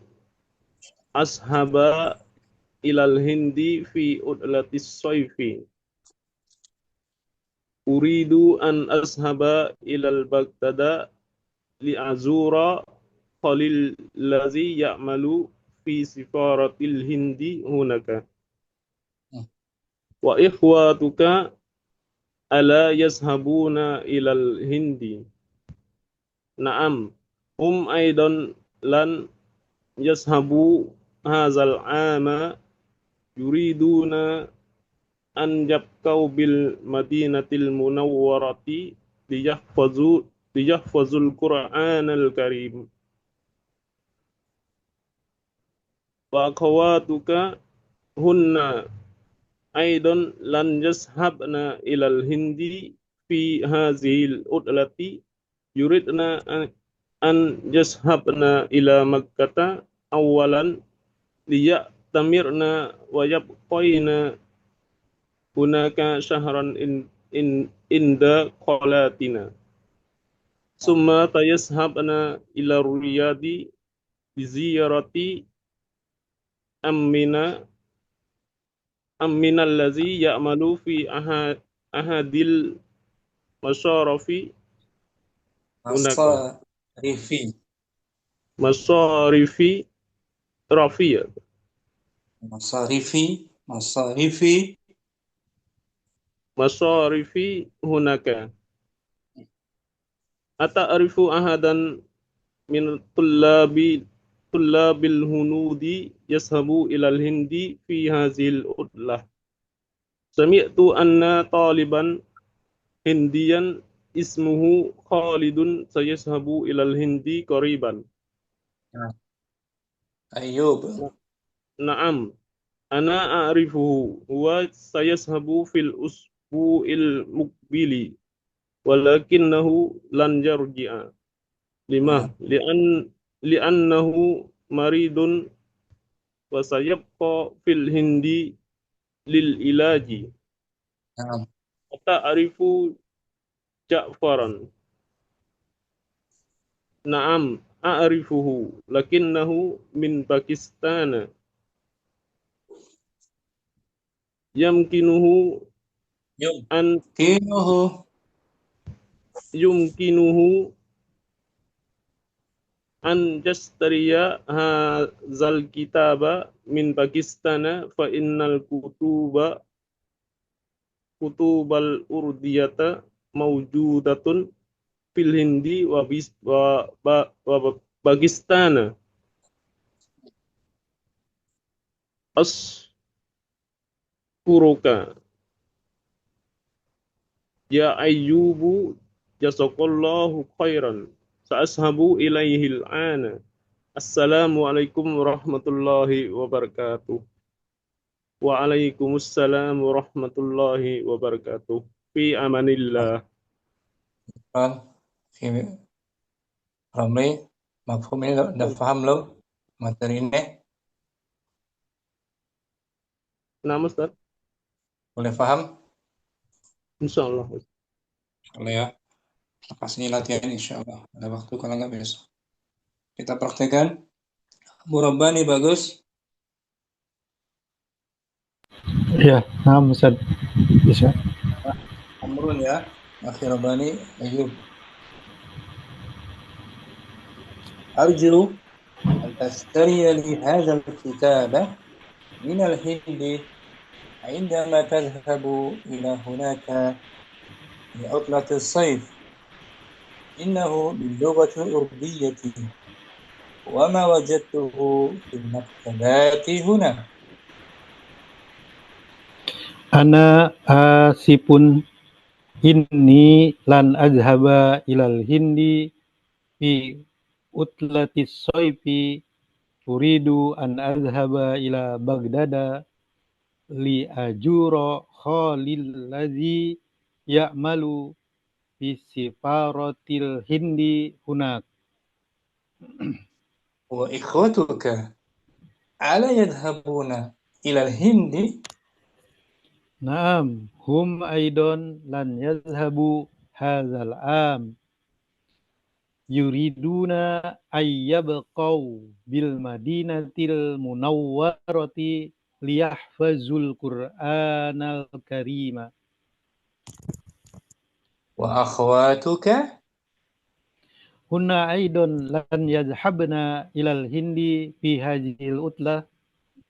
ashaba ilal hindi fi udlatis sayfi. Uridu an ashaba ilal Baghdada li azura khalil lazi ya'malu fi sifaratil hindi hunaka. Wa ikhwatuka ala yashabuna ilal hindi. Naam, aidan lan yashabu hazal ama yuriduna an yabqau bil madinatil munawwarati liyahfazul Qur'anal Karim. Wa akhawatuka hunna aidan lan yashabna ilal hindi fi hazil udlati yuridna an yashabna ila Makkata awalan liya'tamirna wa yabqaina hunaka syahran inda qalatina summa tayashabna ila Riyadi biziyarati amminal lazi ya'malu fi ahadil masyarafi hunaka masarifi rafiyah masarifi hunaka. Ata'arifu ahadan min tullabil hunudi yashabu ilal hindi fi hazil udlah. Sami'tu anna taliban hindiyan ismuhu Khalidun sayashabu ilal Hindi qariban. Ayyub. Naam, ana a'rifuhu huwa sayashabu fil usbu'il mukbili walakinnahu lan yarji'a. Lima li'annahu maridun wa sayabqa fil Hindi lil ilaji. Naam. Ta'rifu Ja'faran. Naam, a'rifuhu lakinnahu min Pakistan. Yamkinuhu an yumkinuhu an jastariya hazal kitaba min Pakistan fa innal kutubal urdiyata mawjudatun fil Hindi wa Pakistan. Askuruka ya Ayyubu jazakallahu khairan sa'ashabu ilaihil ana. Assalamualaikum warahmatullahi wabarakatuh. Waalaikumsalam warahmatullahi wabarakatuh. Fi amanillah. في رمي مفهوم ini udah paham lo materi ini? Nama Ustaz? Boleh paham? Insyaallah. Boleh ya. Lepas ini latihan insyaallah. Ada waktu kalau nggak besok. Kita praktekkan. Abu Rabbani bagus. Ya, naam Ustaz. Bisa. Amrun ya. Akhi Rabbani Ayyub. أرجو أن تشتري لي هذا الكتاب من الهند عندما تذهب إلى هناك لعطلة الصيف. إنه باللغة الأردية وما وجدته في المكتبات هنا. Ana asipun inni lan azhaba ilal Hindi fi utlatis soifi uridu an azhaba ila Baghdada li ajuro khalil ladzi ya'malu fi sifaratil Hindi hunak. وإخوتك ألا يذهبون إلى الهند؟ Naam, hum aidon lan yazhabu hadzal am yuriduna ayyabqaw bil madinatil munawwarati liyahfazul Qur'anal karima. وأخواتك Hunna aidon lan yazhabna ilal Hindi fi hadhil utlah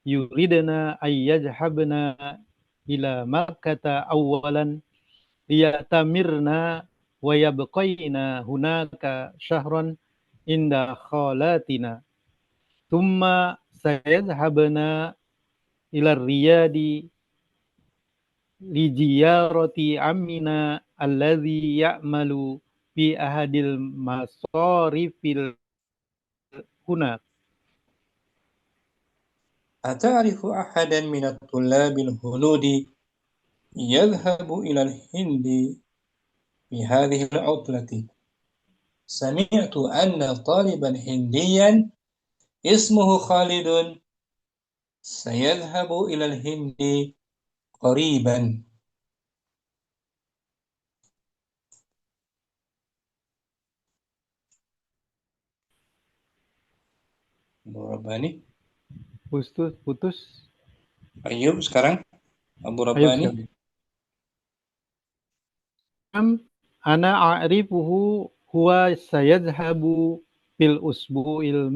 yuridna ayyazhabna ila Makkah awwalan liyatamirna wa yabqaina hunaka syahran inda khalatina thumma sayadhhabna ila Riyadi li ziyarati ammina alladhi ya'malu fi ahadil masarifil hunak. أتعرف أحدا من الطلاب الهنود يذهب إلى الهند في هذه العطلة؟ سمعت أن طالبا هنديا اسمه خالد سيذهب إلى الهند قريبا. Abu Rabbani. Putus. Ayyub sekarang. Abu Rabbani. Ana a'rifuhu huwa sayadhhabu fil usbu'il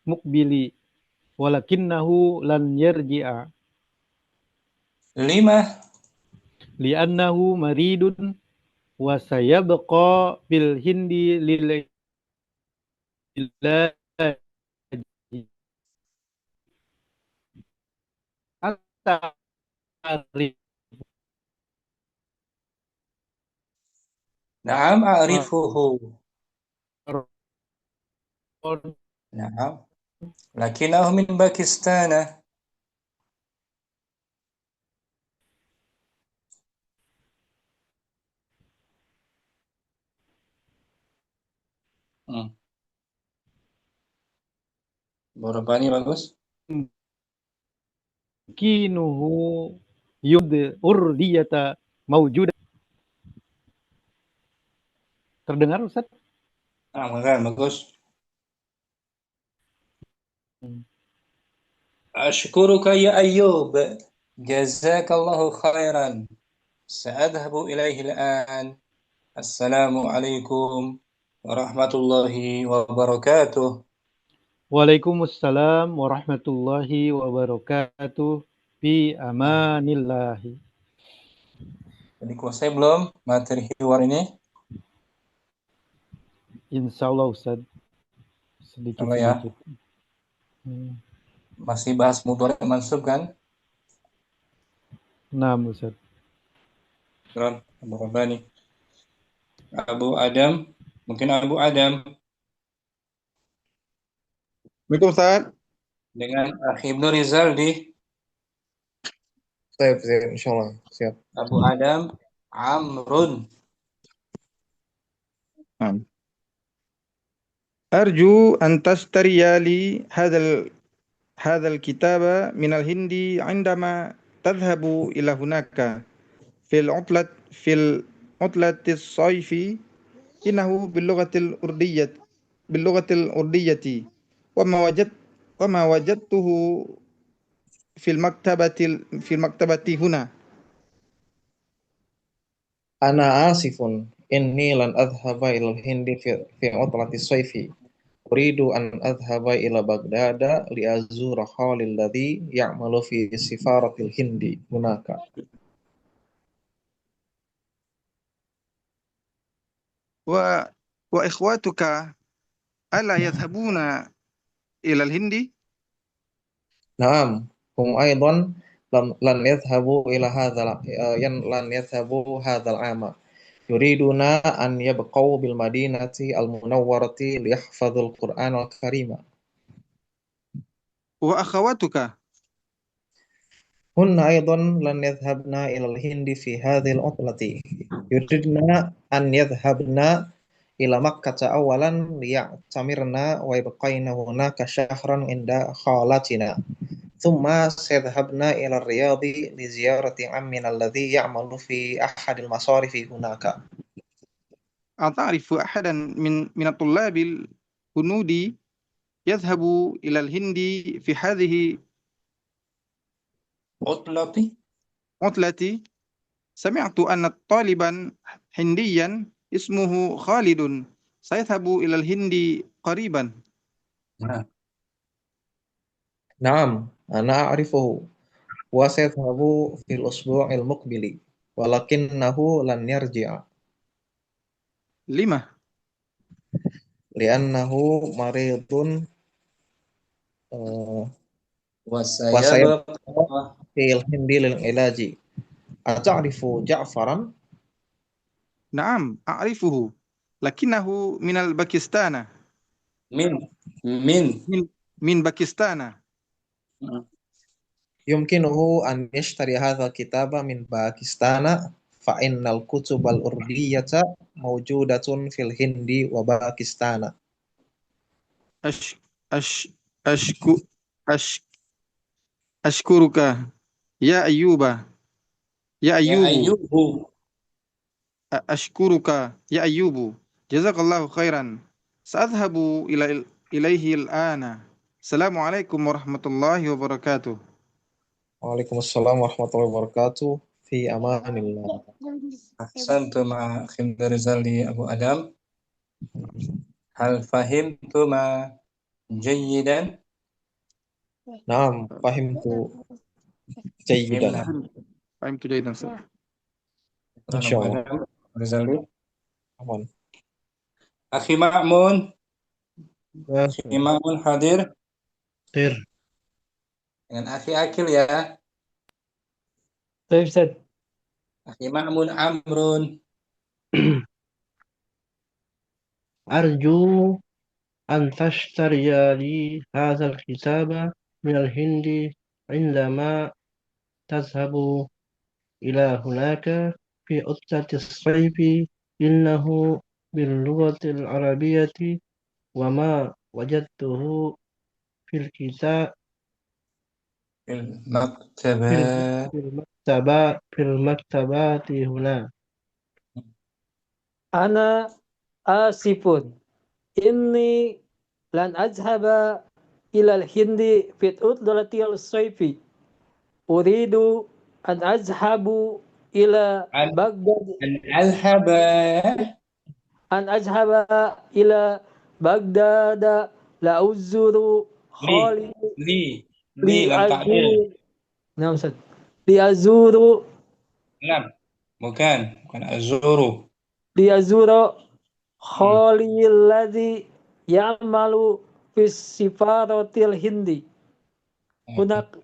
mukbili walakinnahu lan yarji'a. Lima. Li'annahu maridun wa sayabqa fil Hindi lil ilaji. نعم أعرفه. Marwan. نعم لكنه من باكستان. Hmm. Borobani bagus. Kinuhu yud urdiyata mawjudah. Terdengar Ustaz? bagus. أشكرك يا أيوب، جزاك الله خيرا. سأذهب إليه الآن. السلام عليكم ورحمة الله وبركاته. Waalaikumsalam warahmatullahi wabarakatuh. Fi amanillahi. Jadi kuasai belum materi hiwar ini? Insya Allah Ustaz. Kalau ya, Sedikit-sedikit. masih bahas mudhari mansub kan? Nah Ustaz. Keren, Borobani. Abu Adam, mungkin Abu Adam Assalamualaikum Ustaz. dengan Akhi Ibnu Rizaldi. Siap, insyaallah. Siap. Abu Adam, Amrun. نعم. أرجو أن تشتري لي هذا الكتاب من الهند عندما تذهب إلى هناك في العطلة الصيف. إنه باللغة الأردية وما وجدته في المكتبة هنا. أنا آسف، إني لن أذهب إلى الهند في عطلة الصيف. أريد أن أذهب إلى بغداد لأزور خالي الذي يعمل في سفارة الهند هناك. وإخواتك ألا يذهبون إلى الهند؟ نعم، هم أيضا لن يذهبوا هذا العام. يريدون أن يبقوا بالمدينة المنورة ليحفظوا القرآن الكريم. وأخواتك؟ هن أيضا لن يذهبن إلى الهند في هذه العطلة. يريدن أن يذهبن إلى مكة أولا ليعتمرن ويبقين هناك شهرا عند خالتنا، ثم سيذهبن إلى الرياض لزيارة عمنا الذي يعمل في أحد المصارف هناك. أتعرف أحدا من الطلاب الهنود يذهب إلى الهند في هذه عطلة؟ سمعت أن طالبا هنديا اسمه خالد سيذهب إلى الهند قريبا. نعم، أنا أعرفه، وسيذهب في الأسبوع المقبل، ولكنه لن يرجع. لما؟ لأنه مريض وسيبقى في الهند للعلاج. أتعرف جعفرا؟ نعم أعرفه، لكنه من الباكستان. من باكستان. يمكنه أن يشتري هذا الكتاب من باكستان، فإن الكتب الأردية موجودة في الهند وباكستان. أش أش أشكو أش أشكرك يا أيوب. أشكرك يا أيوب، جزاك الله خيرا. سأذهب إليه الآن. السلام عليكم ورحمة الله وبركاته. وعليكم السلام ورحمة الله وبركاته. في أمان الله. أحسنتم أخي ابن رزالدي أبو أدم. هل فهمتم جيدا؟ نعم، فهمت جيدا. فهمت جيدا. إن شاء الله. رزالدي. أمان. أخي مأمون. أخي مأمون hadir. Hadir. Dengan Akhi Akil ya. Baik, Ustaz. Akhi Ma'mun Amrun. أرجو أن تشتري لي هذا الكتاب من الهند عندما تذهب إلى هناك في عطلة الصيف، إنه باللغة العربية وما وجدته في الكتاب في المكتبة. في المكتبات هنا. أنا آسف إني لن أذهب إلى الهند في عطلة الصيف. أريد أن أذهب إلى بغداد أن أذهب إلى بغداد لأزور خالي لم تعديل. نعم أستاذ. لأزور نعم bukan azuru. لأزور خالي الذي يعمل في السفارة الهندي. هناك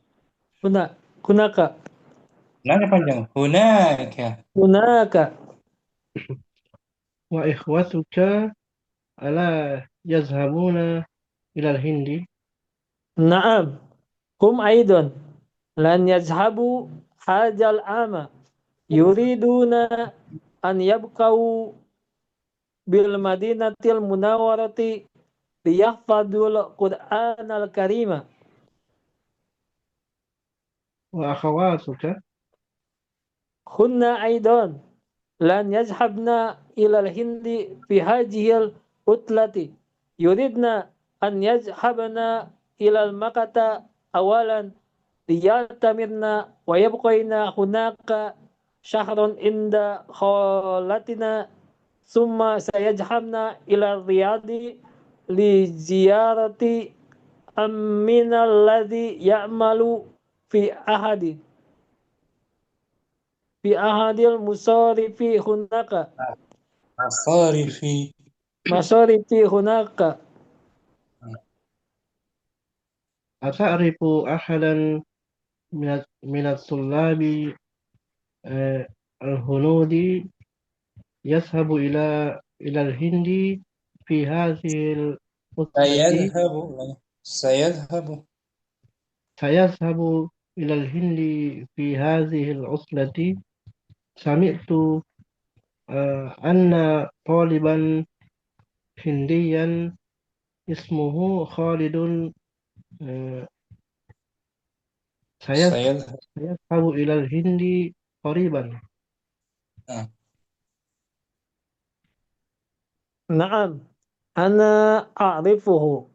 Nanya panjang. هناك وإخوتك ألا يذهبون إلى الهند؟ نعم هم أيضا لن يذهبوا هذا العام. يريدون أن يبقوا بالمدينة المنورة ليحفظوا القرآن الكريم. وأخواتك؟ هن أيضا لن يذهبن إلى الهند في هذه العطلة. يريدن أن يذهبن إلى مكة أولا ليعتمرن ويبقين هناك شهرا عند خالتنا، ثم سيذهبن إلى الرياض لزيارة أمنا الذي يعمل في أحد المصارف هناك. مصارف هناك. أتعرف أحدا من الطلاب الهنود يذهب إلى الهند في هذه العطلة؟ سيذهب إلى الهند في هذه العطلة. سمعت أن طالبا هنديا اسمه خالد سيذهب إلى الهند قريبا. نعم أنا أعرفه.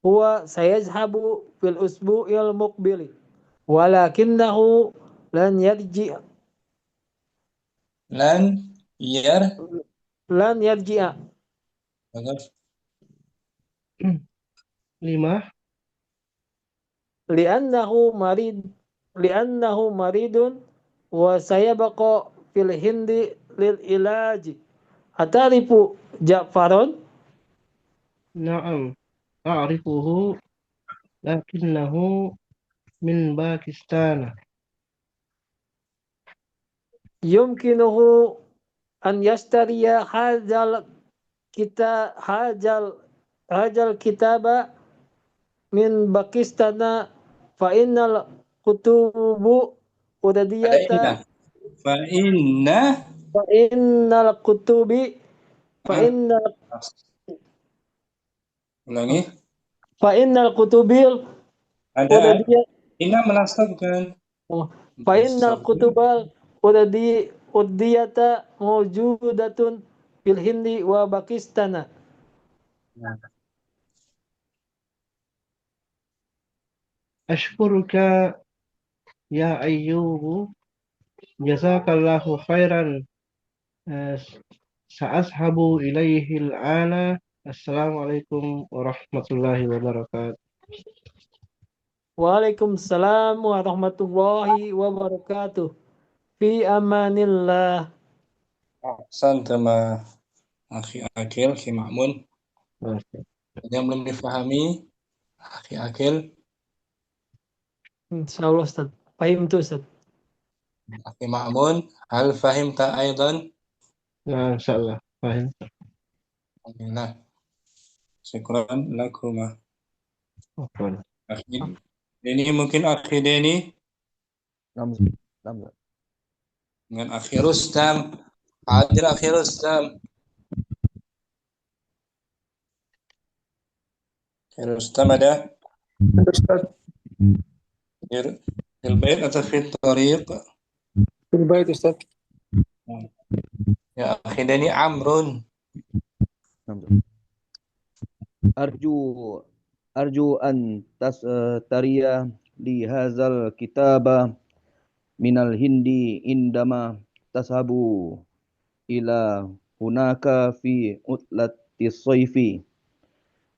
هو سيذهب في الأسبوع المقبل ولكنه لن يرجع. لما؟ لأنه مريض وسيبقى في الهند للعلاج. أتعرف جعفر؟ نعم أعرفه لكنه من باكستان. يمكنه أن يشتري هذا الكتاب من باكستان، فإن الكتب أرديت فإن الكتب أرديت موجودة في الهند وباكستان. أشكرك يا أيوب، جزاك الله خيرا. سأذهب إليه الآن. السلام عليكم ورحمة الله وبركاته. وعليكم السلام ورحمة الله وبركاته. في أمان الله. Sama Akhi Akil, Akhi Ma'mun. Yang belum difahami, Akhi Akil. Insyaallah Ustaz. Fahim tu Ustaz. Akhi Ma'mun, hal fahimta aidan? Nah, insyaallah fahim. Alhamdulillah. Syukran lakuma. Oke. Ini mungkin akhi Deni Nam. dengan akhi Rustam. Hadir akhi Rustam. Akhi Rustam ada? Ustaz, Di bait atau fi tariq? fil bait Ustaz. Ya akhi Deni Amrun. Arju an tariya li hadzal kitaba minal hindi indama tashabu ila hunaka fi utlati sayfi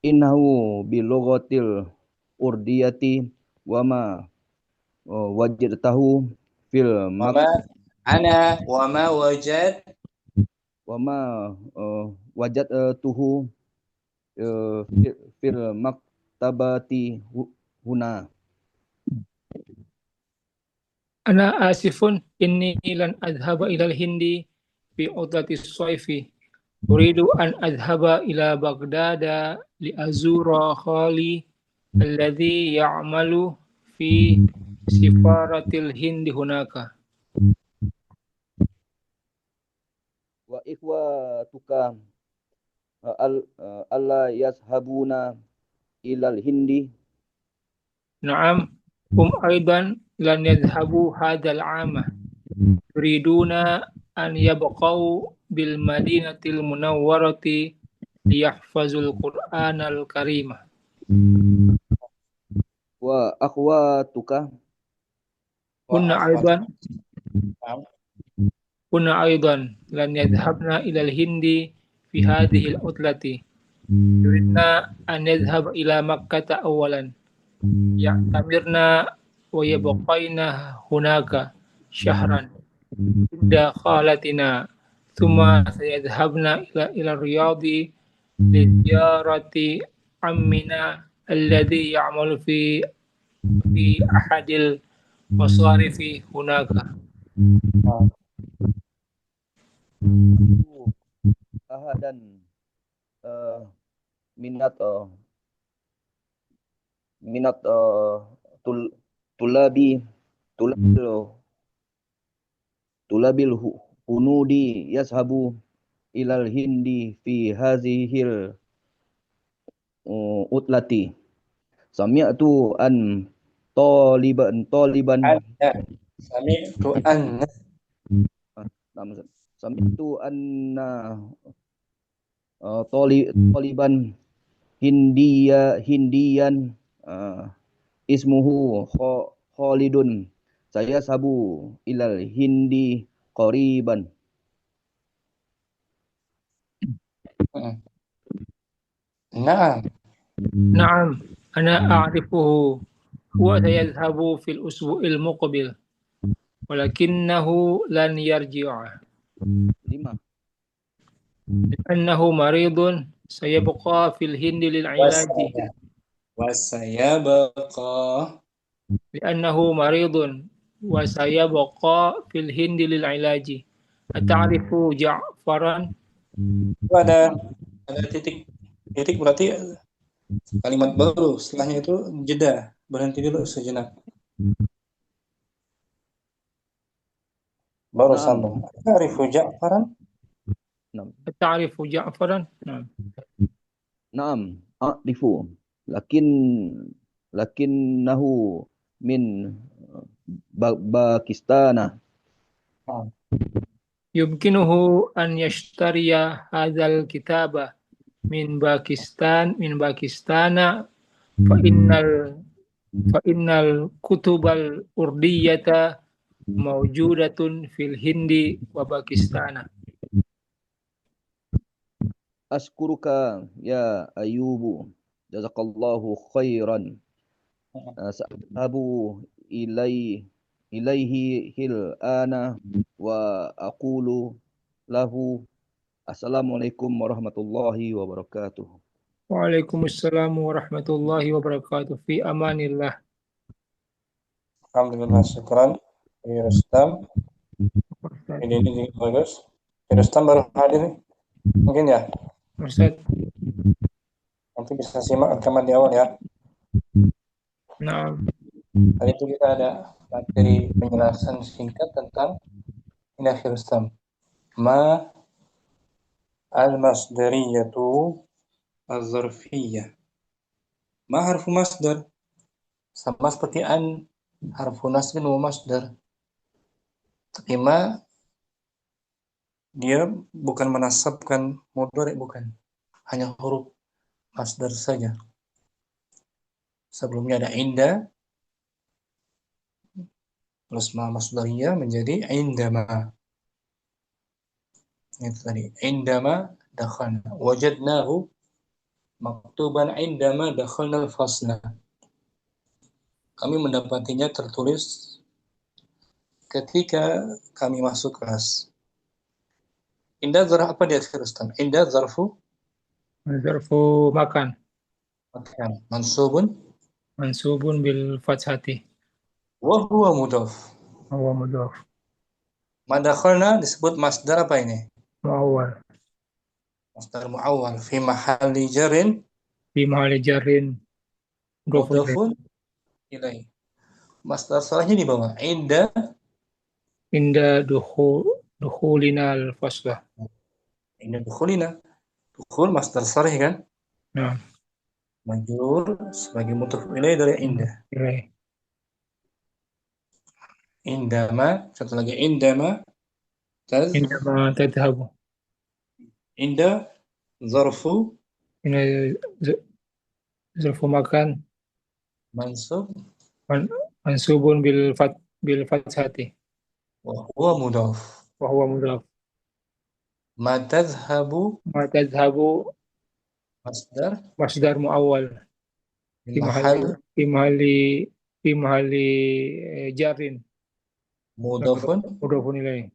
innahu bilughatil urdiyati wa ma wajadtahu fil Wa ma wajadtuhu fil maktabati huna. Ana asifun inni lan adhaba ilal hindi fi udlati soifi. Uridu an adhaba ila Baghdada li azura khali alladhi ya'malu fi sifaratil hindi hunaka. Wa ikhwatuka alla yashabuna ilal hindi. Naam, aidan lan yadhhabu hadzal 'ama. Yuriduna an yabqau bil madinatil munawwarati liyahfazul Qur'anal karimah. Wa akhwatuka kunna aidan lan yadhhabna ilal hindi fi hadhihi al-utlati. Yuridna an yadhhab ila Makkah awalan. Ya'tamirna wa yabqaina hunaka syahran inda khalatina thumma sayadhhabna ila Riyadhi li ziyarati ammina alladhi ya'malu fi ahadil masarifi hunaka. Ahadan minat tulabil hunudi yashabu ilal hindi fi hazihil utlati. Sami'tu an taliban sami'tu anna taliban hindiyan ismuhu Khalidun saya sabu ilal hindi qariban. Na'am, ana a'rifuhu huwa sayadhhabu fil usbu'il muqbil walakinnahu lan yarji'a. 5. Annahu maridun sayabqa fil hindi lil ilaji. Li'annahu maridun wa sayabqa fil hindi lil ilaji. Ata'rifu Ja'faran? Ada titik berarti kalimat baru, setelahnya itu jeda, berhenti dulu sejenak. Baru sambung. Ta'rifu Ja'faran? Ta'rifu Ja'faran? Naam, a'rifu. Lakinnahu min Pakistan. Yumkinuhu an yashtariya hadzal kitaba min Pakistana fa innal kutubal urdiyata mawjudatun fil Hindi wa Pakistana. Askuruka ya Ayubu, jazakallahu khairan. Sa'abu ilaihi hil ana wa aqulu lahu assalamualaikum warahmatullahi wabarakatuh. Waalaikumsalam warahmatullahi wabarakatuh. Fi amanillah. Alhamdulillah, syukran. Rustam. Ini bagus. Rustam baru hadir. Mungkin ya? Ustaz. Nanti bisa simak rekaman di awal ya. Nah, Kali itu kita ada materi penjelasan singkat tentang ini akhir istam. Ma al-masdariyatu az-zarfiyah. Ma harfu masdar. Sama seperti an, harfu nasbin wa masdar. Tapi ma dia bukan menasabkan mudhari, bukan. Hanya huruf masdar saja. Sebelumnya ada inda, plus ma masdariyah menjadi indama. Itu tadi. Indama dakhalna. Wajadnahu maktuban indama dakhalna al-fasla. Kami mendapatinya tertulis ketika kami masuk kelas. Indah zarf apa di akhir Ustaz? Indah zarfu zarfu makan. makan. Mansubun Mansubun bil fathati. wa huwa mudhaf. Huwa mudhaf. Madakhalna disebut masdar apa ini? Muawwal. Masdar muawwal fi mahalli jarrin Fi mahalli jarrin mudhafun ilaih. Masdar salahnya di bawah. Inda dukhulina al-faslah. Inda dukhulina. Dukhul masdar salih kan? Nah, Majrur sebagai mudhaf ilaih dari indah. ilaih. Indama, satu lagi indama Indama tadhabu. inda zarfu Ini zarfu makan mansub mansubun bil fathati. wa huwa mudhaf. Wa huwa mudhaf. Ma tadhhabu Ma tadhabu masdar muawwal. di mahal Fi mahalli jarrin. mudhafun ilaih.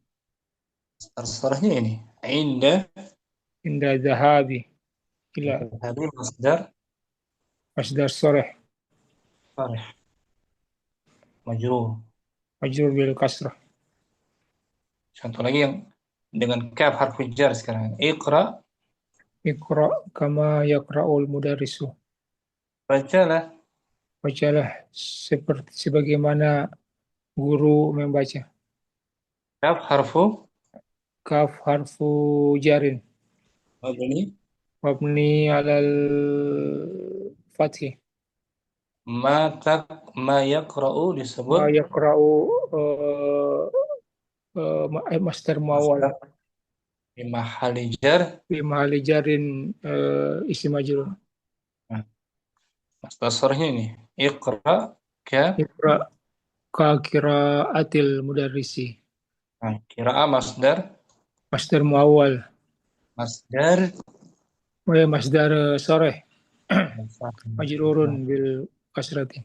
masdar salahnya ini Inda dhahabi ila hadhi masdar sarih salih majrur. majrur bil kasrah. Contoh lagi yang dengan kaf harfu jar sekarang. Iqra, Kama yaqra'ul mudarrisu. bacalah. Bacalah seperti sebagaimana guru membaca. Kaf harfu jarin. Mabni alal fathi. Ma yaqra'u disebut. Ma yaqra'u masdar muawwal. Fi mahalli jarin isim majrur. Masdar salahnya ini. Iqra ka qiraatil mudarrisi. Qira'ah Masdar muawwal. Masdar sarih. Majrurun bil kasrati.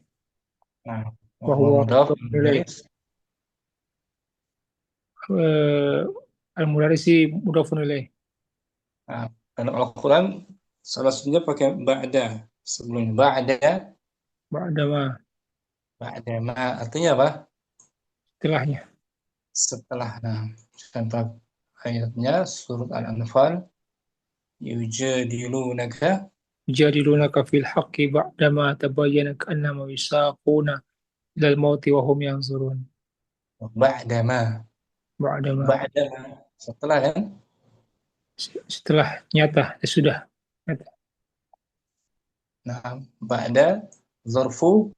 wa huwa mudhaf ilaih. Al-mudarrisi mudhafun ilaih. Dalam Al-Quran salah satunya pakai ba'da. Sebelum ba'da ma artinya apa? Setelah. Contoh ayatnya surat Al-Anfal, yujadilunaka fil haqqi ba'dama tabayyana ka'annama yusaquna ilal mauti wa hum yanzurun. ba'dama setelah kan? Setelah nyata, sudah nyata. Nah, ba'da zarfu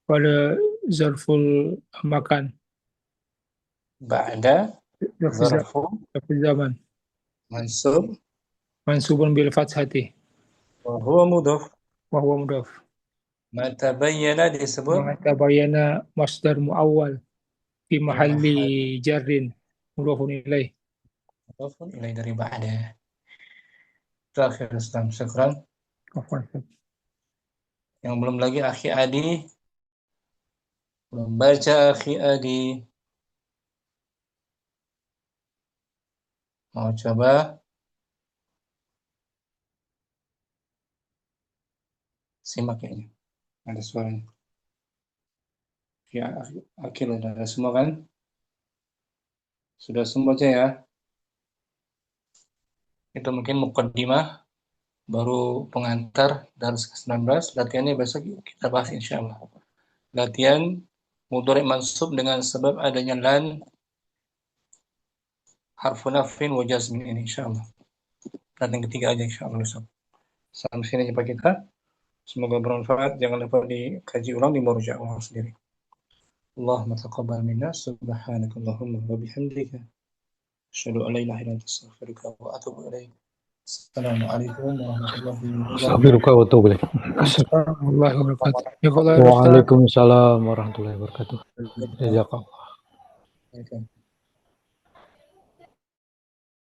Pada zarful makan. Ba'da zarfu zaman. Mansubun bil fathati. Wa huwa mudhaf. Ma tabayyana disebut. Ma tabayyana masdar muawwal fi mahalli jarrin mudhafun ilaih. Mudhafun ilaih dari ba'da. Terakhir Ustaz, syukran. Yang belum lagi akhi Adi. Belum baca akhi Adi. Mau coba? Simak ini. Ada suaranya. Ya, akhir udah ada semua kan? Sudah semua aja ya. Itu mungkin muqaddimah baru pengantar dars ke-19. Latihannya besok kita bahas insyaallah. Latihan mudhari' mansub dengan sebab adanya lan harfu nafin wa jazmin ini insyaallah. Latihan ketiga aja insyaallah. Sampai sini jumpa kita. Semoga bermanfaat. Jangan lupa dikaji ulang di murojaah sendiri. Allahumma taqabbal minna subhanakallahumma wa bihamdika asyhadu an la ilaha illa anta astaghfiruka wa atubu ilaik. Assalamualaikum warahmatullahi wabarakatuh. Astagfirullah wa atubu ilaik. Warahmatullahi wabarakatuh. Ya, kalau ada Ustaz. Waalaikumsalam warahmatullahi wabarakatuh. Jazakallah. Waalaikumsalam.